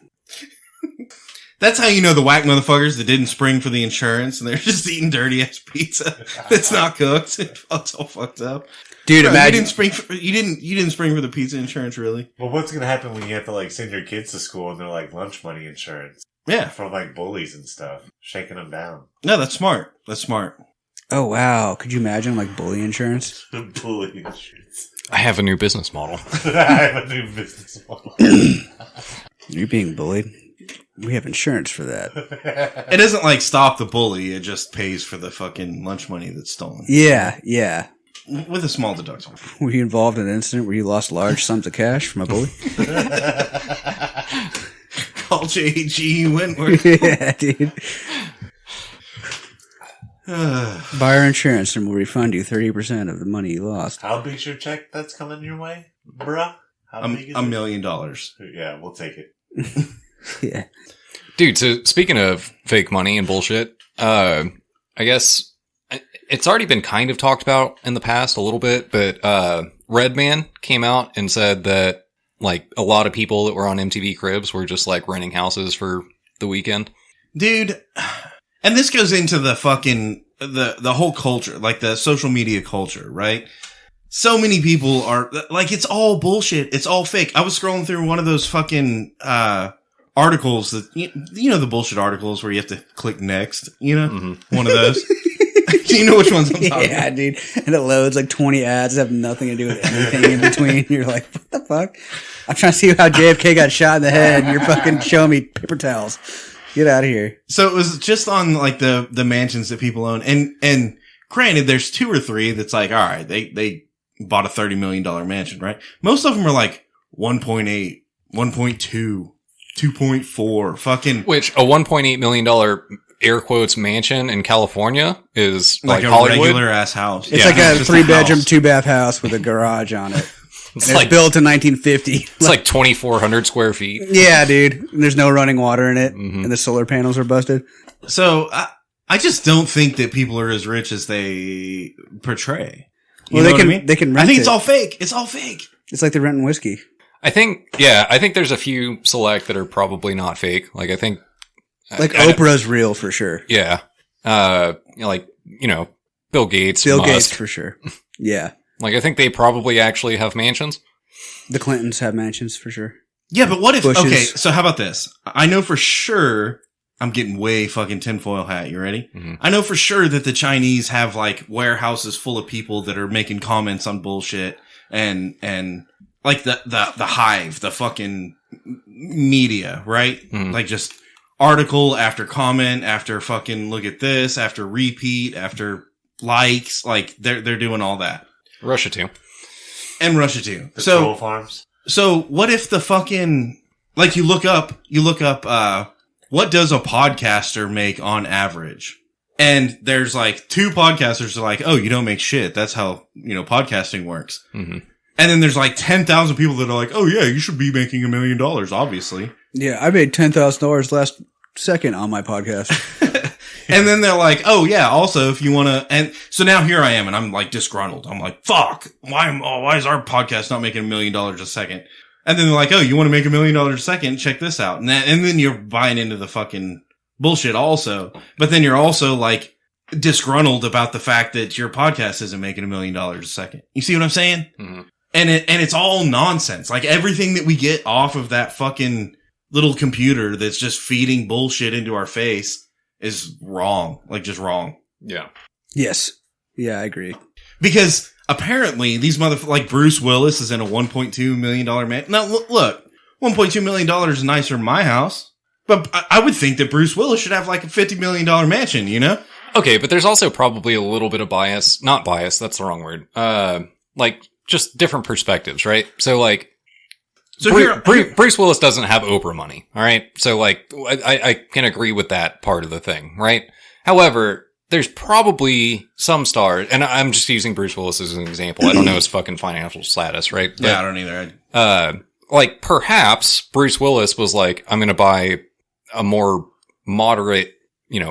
That's how you know the whack motherfuckers that didn't spring for the insurance and they're just eating dirty ass pizza that's not cooked. It's all fucked up. Dude, Bro, imagine. you didn't spring for the pizza insurance, really? Well, what's going to happen when you have to, like, send your kids to school and they're, like, lunch money insurance? Yeah. From, like, bullies and stuff. Shaking them down. No, that's smart. That's smart. Oh, wow. Could you imagine, like, bully insurance? Bully insurance. I have a new business model. I have a new business model. You're being bullied. We have insurance for that. It doesn't, like, stop the bully. It just pays for the fucking lunch money that's stolen. Yeah, yeah. With a small deductible. Were you involved in an incident where you lost large sums of cash from a bully? Call J.G. Wentworth. Yeah, dude. Buy our insurance and we'll refund you 30% of the money you lost. How big's your check that's coming your way, bruh? How big is $1 it? million. Yeah, we'll take it. Yeah. Dude, so speaking of fake money and bullshit, I guess it's already been kind of talked about in the past a little bit, but Redman came out and said that, like, a lot of people that were on MTV Cribs were just, like, renting houses for the weekend. Dude, and this goes into the fucking, the whole culture, like the social media culture, right? So many people are, like, it's all bullshit. It's all fake. I was scrolling through one of those fucking, articles that, you know, the bullshit articles where you have to click next, you know? Mm-hmm. One of those. Do you know which ones I'm talking about? Yeah, dude. And it loads like 20 ads that have nothing to do with anything in between. You're like, what the fuck? I'm trying to see how JFK got shot in the head. You're fucking showing me paper towels. Get out of here. So it was just on like the mansions that people own. And granted, there's 2 or 3 that's like, all right, they bought a $30 million mansion, right? Most of them are like 1.8, 1.2, 2.4, fucking. Which, a $1.8 million air quotes mansion in California is like a Hollywood. regular ass house. It's like a 3-bedroom, 2-bath house with a garage on it. It's like built in 1950. It's like 2,400 square feet. Yeah, dude. And there's no running water in it, and the solar panels are busted. So I just don't think that people are as rich as they portray. Well, they can they can rent I think it. it's all fake. It's all fake. It's like they're renting whiskey. I think there's a few select that are probably not fake. Like, I think, Like Oprah's real for sure. yeah, like, you know, Bill Gates, Bill Musk. Gates for sure. Yeah. Like, I think they probably actually have mansions. The Clintons have mansions for sure. Yeah, but what if? Bushes. Okay, so how about this? I know for sure. I'm getting way fucking tinfoil hat. You ready? Mm-hmm. I know for sure that the Chinese have like warehouses full of people that are making comments on bullshit and like the hive, the fucking media, right? Mm-hmm. Like just article after comment after fucking look at this after repeat after likes. Like they're doing all that. Russia too. And Russia too. The troll farms. So what if the fucking, like you look up, what does a podcaster make on average? And there's like 2 podcasters are like, oh, you don't make shit. That's how, podcasting works. Mm-hmm. And then there's like 10,000 people that are like, oh yeah, you should be making $1 million, obviously. Yeah, I made $10,000 last second on my podcast. And then they're like, oh yeah, also if you want to, and so now here I am and I'm like disgruntled. I'm like, fuck, why is our podcast not making $1 million a second? And then they're like, oh, you want to make $1 million a second? Check this out. And then you're buying into the fucking bullshit also. But then you're also like disgruntled about the fact that your podcast isn't making $1 million a second. You see what I'm saying? Mm-hmm. And it's all nonsense. Like everything that we get off of that fucking little computer that's just feeding bullshit into our face is wrong. Like, just wrong. Yeah. Yes. Yeah, I agree. Because apparently these like Bruce Willis is in a $1.2 million man. Now, look, $1.2 million is nicer than my house. But I would think that Bruce Willis should have like a $50 million mansion, you know? Okay, but there's also probably a little bit of bias. Not bias, that's the wrong word. Like, just different perspectives, right? So, like, Bruce Willis doesn't have Oprah money, all right? So, like, I can agree with that part of the thing, right? However, there's probably some stars, and I'm just using Bruce Willis as an example. I don't know his fucking financial status, right? But, yeah, I don't either. Like, perhaps Bruce Willis was like, I'm going to buy a more moderate,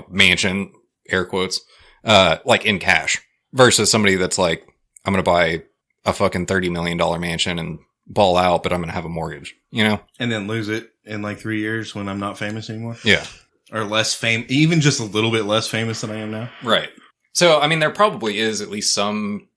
mansion, air quotes, like in cash, versus somebody that's like, I'm going to buy a fucking $30 million mansion and ball out, but I'm going to have a mortgage, And then lose it in like 3 years when I'm not famous anymore? Yeah. Or less famous, even just a little bit less famous than I am now? Right. So, I mean, there probably is at least some,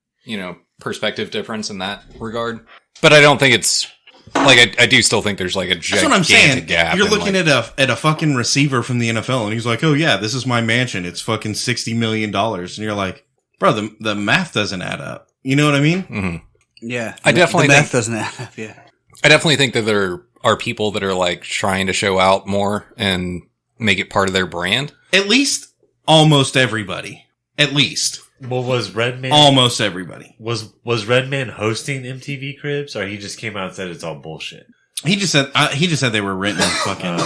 perspective difference in that regard. But I don't think it's, like, I do still think there's like a gigantic That's what I'm saying. gap. You're looking at a fucking receiver from the NFL, and he's like, oh yeah, this is my mansion. It's fucking $60 million. And you're like, bro, the math doesn't add up. You know what I mean? Mm-hmm. Yeah. I definitely the think, math doesn't add up, yeah. I definitely think that there are people that are like trying to show out more and make it part of their brand. At least almost everybody. At least. Well, was Redman almost everybody? Was Redman hosting MTV Cribs, or he just came out and said it's all bullshit? He just said they were renting fucking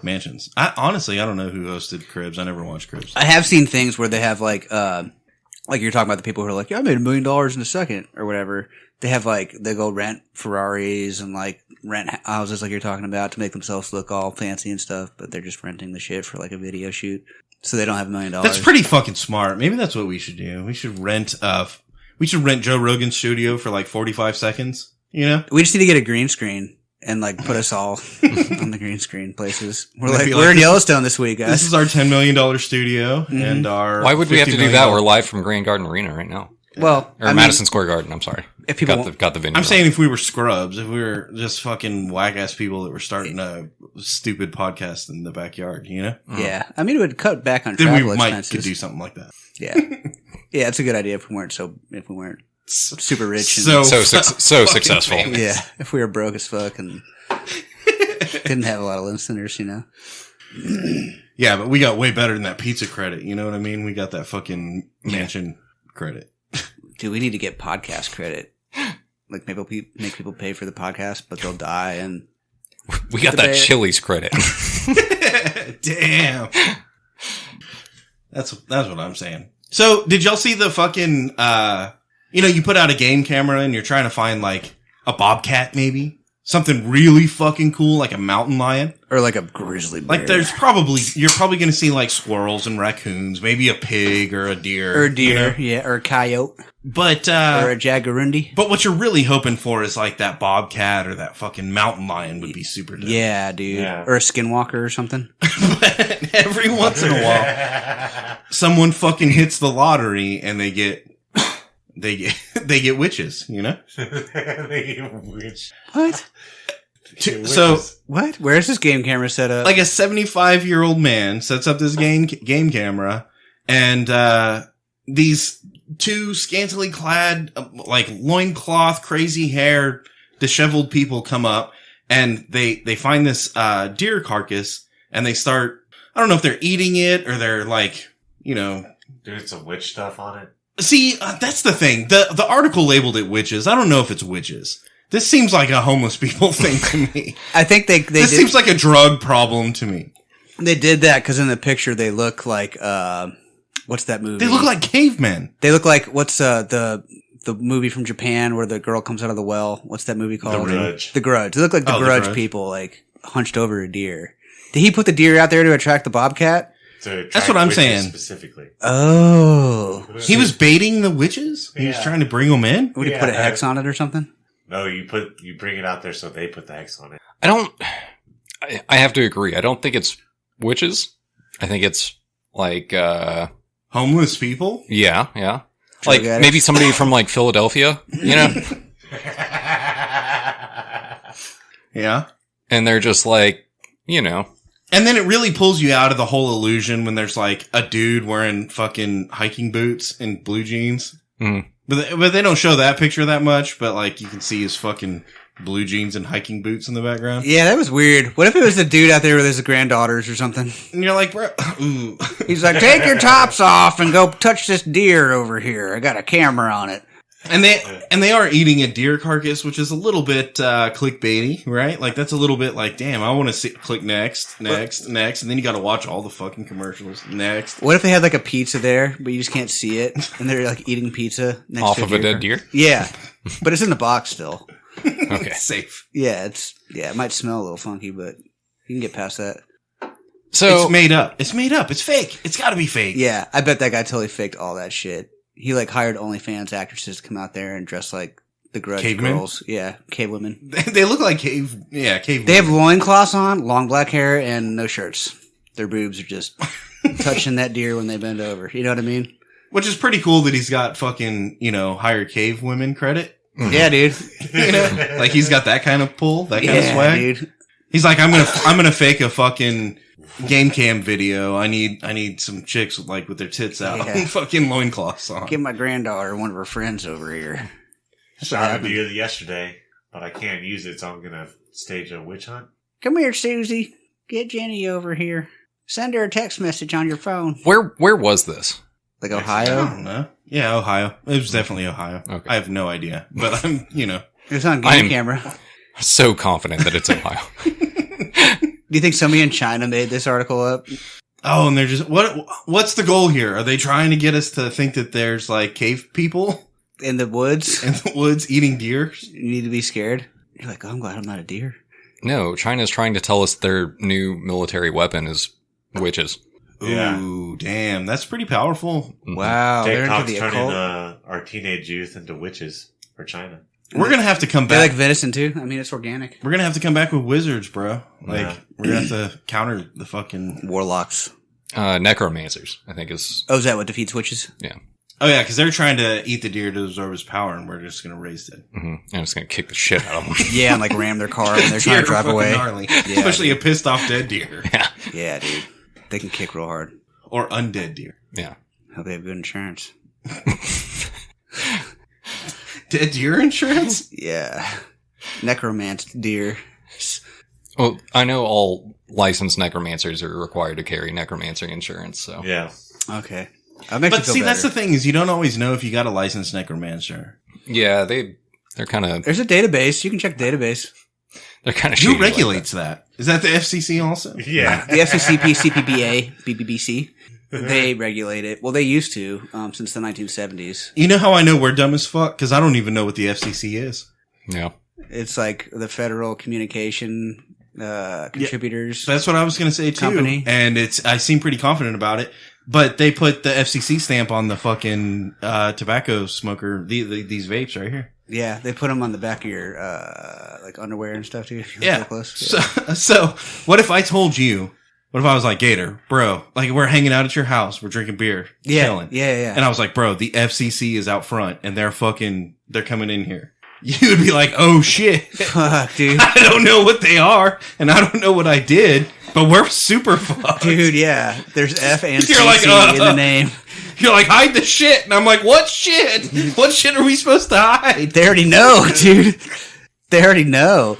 mansions. Honestly, I don't know who hosted Cribs. I never watched Cribs. I have seen things where they have like you're talking about the people who are like, yeah, I made $1 million in a second or whatever. They have like, they go rent Ferraris and like rent houses like you're talking about to make themselves look all fancy and stuff, but they're just renting the shit for like a video shoot. So they don't have $1 million. That's pretty fucking smart. Maybe that's what we should do. We should rent Joe Rogan's studio for like 45 seconds, We just need to get a green screen and like put us all on the green screen places. We're in Yellowstone this week, guys. This is our $10 million studio and our Why would we have to do that? We're live from Grand Garden Arena right now. Well, Madison Square Garden. I'm sorry. If people got the venue. I'm saying if we were scrubs, if we were just fucking whack ass people that were starting a stupid podcast in the backyard, Yeah, I mean it would cut back on then travel we might expenses. could do something like that. Yeah, yeah, it's a good idea if we weren't super rich and so successful. famous. Yeah, if we were broke as fuck and didn't have a lot of listeners, Yeah, but we got way better than that pizza credit. You know what I mean? We got that fucking mansion credit. Dude, we need to get podcast credit. Like maybe make people pay for the podcast, but they'll die and we got that Chili's credit. Damn. That's what I'm saying. So, did y'all see the fucking you put out a game camera and you're trying to find like a bobcat maybe? Something really fucking cool like a mountain lion or like a grizzly bear. Like you're probably going to see like squirrels and raccoons, maybe a pig or a deer. Or a deer, yeah, or a coyote. But or a jaguarundi. But what you're really hoping for is like that bobcat or that fucking mountain lion would be super dope. Yeah, dude. Yeah. Or a skinwalker or something. But every once in a while, someone fucking hits the lottery and they get witches, They get witch. What? So what? Where's this game camera set up? Like a 75-year-old man sets up this game camera, and these two scantily clad, like loincloth, crazy hair, disheveled people come up, and they find this deer carcass, and they start. I don't know if they're eating it or they're like, doing some witch stuff on it. See, that's the thing. The article labeled it witches. I don't know if it's witches. This seems like a homeless people thing to me. I think this seems like a drug problem to me. They did that because in the picture they look like what's that movie? They look like cavemen. They look like what's the movie from Japan where the girl comes out of the well? What's that movie called? The Grudge. The Grudge. They look like the Grudge people, like hunched over a deer. Did he put the deer out there to attract the bobcat? That's what I'm saying. Specifically. Oh. He was baiting the witches? He was trying to bring them in? Would he put a hex on it or something? No, you bring it out there so they put the hex on it. I have to agree. I don't think it's witches. I think it's like, homeless people? Yeah. Like maybe somebody from like Philadelphia, Yeah. And they're just like, And then it really pulls you out of the whole illusion when there's like a dude wearing fucking hiking boots and blue jeans. Mm. But they don't show that picture that much, but like you can see his fucking blue jeans and hiking boots in the background. Yeah, that was weird. What if it was the dude out there with his granddaughters or something? And you're like, bro, ooh. He's like, take your tops off and go touch this deer over here. I got a camera on it. And they are eating a deer carcass, which is a little bit clickbaity, right? Like that's a little bit like, damn, I want to see. Click next, and then you got to watch all the fucking commercials. Next. What if they had like a pizza there, but you just can't see it, and they're like eating pizza next Off to of a dead deer? Yeah, but it's in the box still. Okay. Safe. Yeah, it might smell a little funky, but you can get past that. So It's made up. It's fake. It's got to be fake. Yeah, I bet that guy totally faked all that shit. He like hired OnlyFans actresses to come out there and dress like the Grudge Cavemen? girls. Yeah, cave women. They look like cave. They have loincloths on, long black hair, and no shirts. Their boobs are just touching that deer when they bend over. You know what I mean? Which is pretty cool that he's got fucking, hired cave women credit. Yeah, dude. Like he's got that kind of pull, that kind of swag. Dude. He's like, I'm gonna fake a fucking game cam video. I need some chicks with their tits out, Yeah. fucking loincloths on. Give my granddaughter one of her friends over here. Shot a deer yesterday, but I can't use it, so I'm gonna stage a witch hunt. Come here, Susie. Get Jenny over here. Send her a text message on your phone. where was this? Like I Ohio? don't know. Yeah, Ohio. It was definitely Ohio. Okay. I have no idea, but I'm, It's on game camera. So confident that it's Ohio. Do you think somebody in China made this article up? Oh, and they're just what's the goal here? Are they trying to get us to think that there's like cave people In the woods? in the woods eating deer? You need to be scared? You're like, oh, I'm glad I'm not a deer. No, China's trying to tell us their new military weapon is witches. Yeah. Ooh, damn, that's pretty powerful. Wow. They're into TikTok's the turning occult. our teenage youth into witches for China. We're gonna have to come They back. like venison too. I mean, it's organic. We're gonna have to come back with wizards, bro. Yeah. We're gonna have to counter the fucking. Warlocks. Necromancers, I think is. Oh, is that what defeats witches? Yeah. Oh yeah, because they're trying to eat the deer to absorb his power, and we're just gonna raise it. Mm-hmm. I'm just going to kick the shit out of them. Yeah, and like ram their car when they're trying to drive away. Gnarly. Especially a pissed off dead deer Yeah. Yeah, dude. They can kick real hard. or undead deer. Yeah. Hope they have good insurance. Dead deer insurance? Yeah. Necromanced deer. Well, I know all licensed necromancers are required to carry necromancer insurance, so. Yeah. Okay. That makes But me feel see, better. that's the thing is you don't always know if you got a licensed necromancer. Yeah, they're kind of There's a database. You can check the database. they're kind of Who regulates that? Is that the FCC also? Yeah. The FCCP, CPBA, BBBC. They regulate it. Well, they used to since the 1970s. You know how I know we're dumb as fuck? Because I don't even know what the FCC is. Yeah. It's like the Federal Communication Contributors. That's what I was going to say too. Company. And I seem pretty confident about it. But they put the FCC stamp on the fucking tobacco smoker, these vapes right here. Yeah, they put them on the back of your like underwear and stuff too. If you're Yeah. real close. So what if I told you? What if I was like, Gator, bro, like we're hanging out at your house, we're drinking beer, chilling. Yeah. And I was like, bro, the FCC is out front and they're coming in here. You would be like, oh shit. Fuck, dude. I don't know what they are and I don't know what I did, but we're super fucked. Dude, yeah. There's F and You're CC like, in the name. You're like, hide the shit. And I'm like, what shit? What shit are we supposed to hide? They already know, dude. They already know.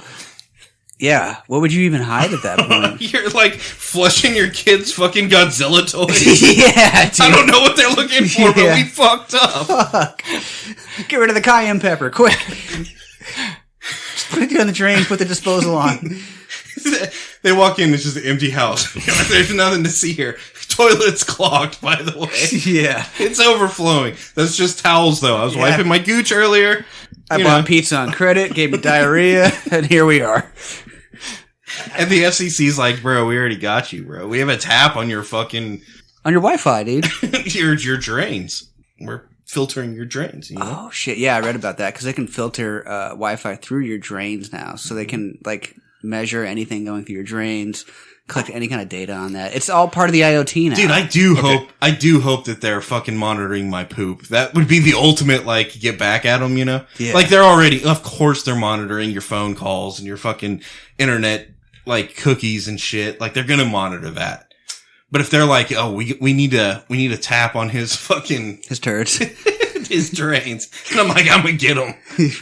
Yeah. What would you even hide at that point? You're like flushing your kids' fucking Godzilla toys. Yeah, dude. I don't know what they're looking for, but Yeah. we fucked up. Fuck. Get rid of the cayenne pepper, quick. Just put it in the drain, put the disposal on. They walk in, it's just an empty house. There's nothing to see here. Toilet's clogged, by the way. Yeah. It's overflowing. That's just towels, though. I was Yeah. wiping my gooch earlier. I You bought know. pizza on credit, gave me diarrhea, and here we are. And the FCC's like, bro, we already got you, bro. We have a tap on your fucking, On your Wi-Fi, dude. your drains. We're filtering your drains, you know? Oh, shit. Yeah, I read about that, because they can filter Wi-Fi through your drains now. So they can, like, measure anything going through your drains, collect any kind of data on that. It's all part of the IoT now. Dude, I do hope that they're fucking monitoring my poop. That would be the ultimate, like, get back at them, you know? Yeah. Like, they're already, of course they're monitoring your phone calls and your fucking internet like cookies and shit, like they're gonna monitor that. But if they're like, oh, we need a tap on his fucking His turds. his drains, and I'm like, I'm gonna get him.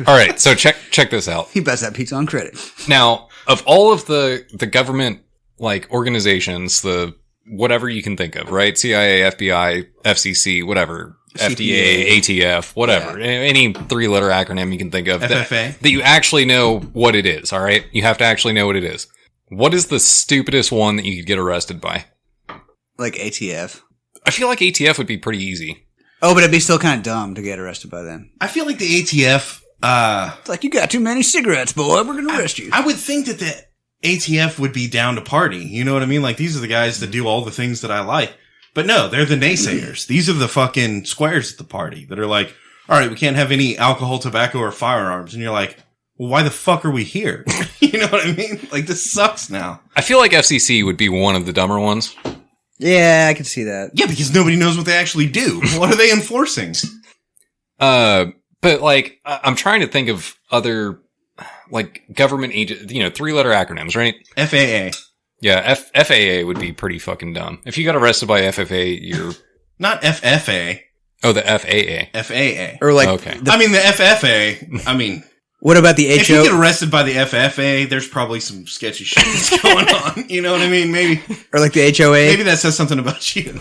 All right, so check this out. He buys that pizza on credit. Now, of all of the government like organizations, the whatever you can think of, right? CIA, FBI, FCC, whatever, FDA, ATF, whatever, any 3-letter acronym you can think of FFA. that you actually know what it is. All right, you have to actually know what it is. What is the stupidest one that you could get arrested by? Like ATF. I feel like ATF would be pretty easy. Oh, but it'd be still kind of dumb to get arrested by them. I feel like the ATF. It's like, you got too many cigarettes, boy. We're going to arrest you. I would think that the ATF would be down to party. You know what I mean? Like, these are the guys that do all the things that I like. But no, they're the naysayers. These are the fucking squares at the party that are like, all right, we can't have any alcohol, tobacco, or firearms. And you're like, well, why the fuck are we here? You know what I mean? Like, this sucks now. I feel like FCC would be one of the dumber ones. Yeah, I can see that. Yeah, because nobody knows what they actually do. What are they enforcing? But like, I'm trying to think of other like government agent, 3-letter acronyms, right? FAA. Yeah, FAA would be pretty fucking dumb. If you got arrested by FFA, you're Not FFA. oh the FAA. FAA. Or like, Okay. I mean, the FFA, I mean, what about the if you HO? get arrested by the FFA, there's probably some sketchy shit that's going on. You know what I mean? Maybe Or like the HOA? maybe that says something about you.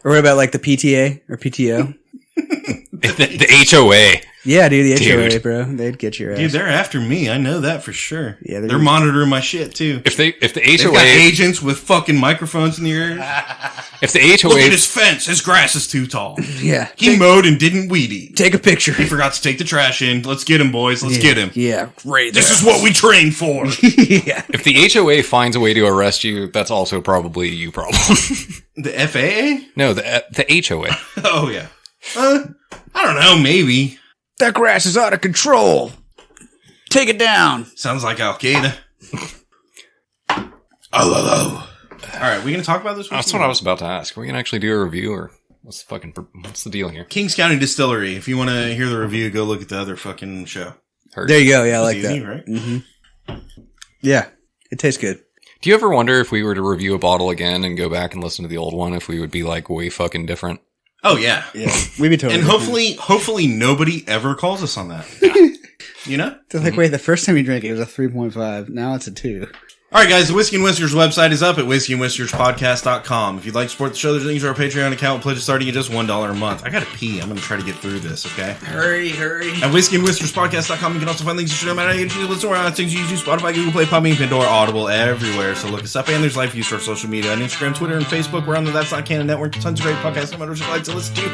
Or what about like the PTA or PTO? the HOA. Yeah, dude, the Dude. HOA, bro. They'd get your ass. Dude, they're after me. I know that for sure. Yeah, they're monitoring my shit too. If the They've HOA got agents with fucking microphones in the ears. if the Look at HOA his fence. His grass is too tall. Yeah. He mowed and didn't weed eat. Take a picture. He forgot to take the trash in. Let's get him, boys. Let's get him. Yeah, great. This is what we trained for. Yeah. if the HOA finds a way to arrest you, that's also probably you problem. The FAA? No, the HOA. Oh, yeah. I don't know. Maybe. That grass is out of control. Take it down. Sounds like Al Qaeda. Oh. All right, we gonna talk about this? That's what I was about to ask. Are we gonna actually do a review, or what's the deal here? Kings County Distillery. If you want to hear the review, go look at the other fucking show. Heard. There you go. Yeah, I like Easy, that. right? Mm-hmm. Yeah, it tastes good. Do you ever wonder if we were to review a bottle again and go back and listen to the old one, if we would be like way fucking different? Oh yeah, Yeah, we'd be totally. and hopefully nobody ever calls us on that. You know. They're like, wait, the first time you drank it was a 3.5. Now it's a 2. All right, guys, the Whiskey and Whiskers website is up at whiskeyandwhiskerspodcast.com. If you'd like to support the show, there's links to our Patreon account with pledges starting at just $1 a month. I gotta pee. I'm gonna try to get through this, okay? Hurry. At whiskeyandwhiskerspodcast.com, you can also find links to show no matter how you listen to our things you use, Spotify, Google Play, Podbean, Pandora, Audible, everywhere. So look us up, and there's live views for our social media on Instagram, Twitter, and Facebook. We're on the That's Not Canon Network. Tons of great podcasts and others you'd like to listen to.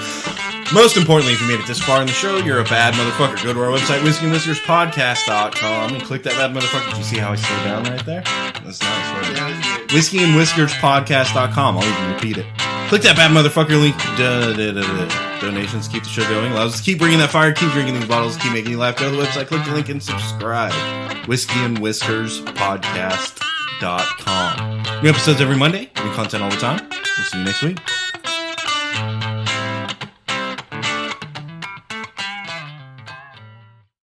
Most importantly, if you made it this far in the show, you're a bad motherfucker. Go to our website, whiskeyandwhiskerspodcast.com, and click that bad motherfucker. Do you see how I slowed down right there? That's nice, right? Whiskeyandwhiskerspodcast.com. I'll even repeat it. Click that bad motherfucker link. Donations keep the show going. Allows us to keep bringing that fire, keep drinking these bottles, keep making you laugh. Go to the website, click the link, and subscribe. Whiskeyandwhiskerspodcast.com. New episodes every Monday. New content all the time. We'll see you next week.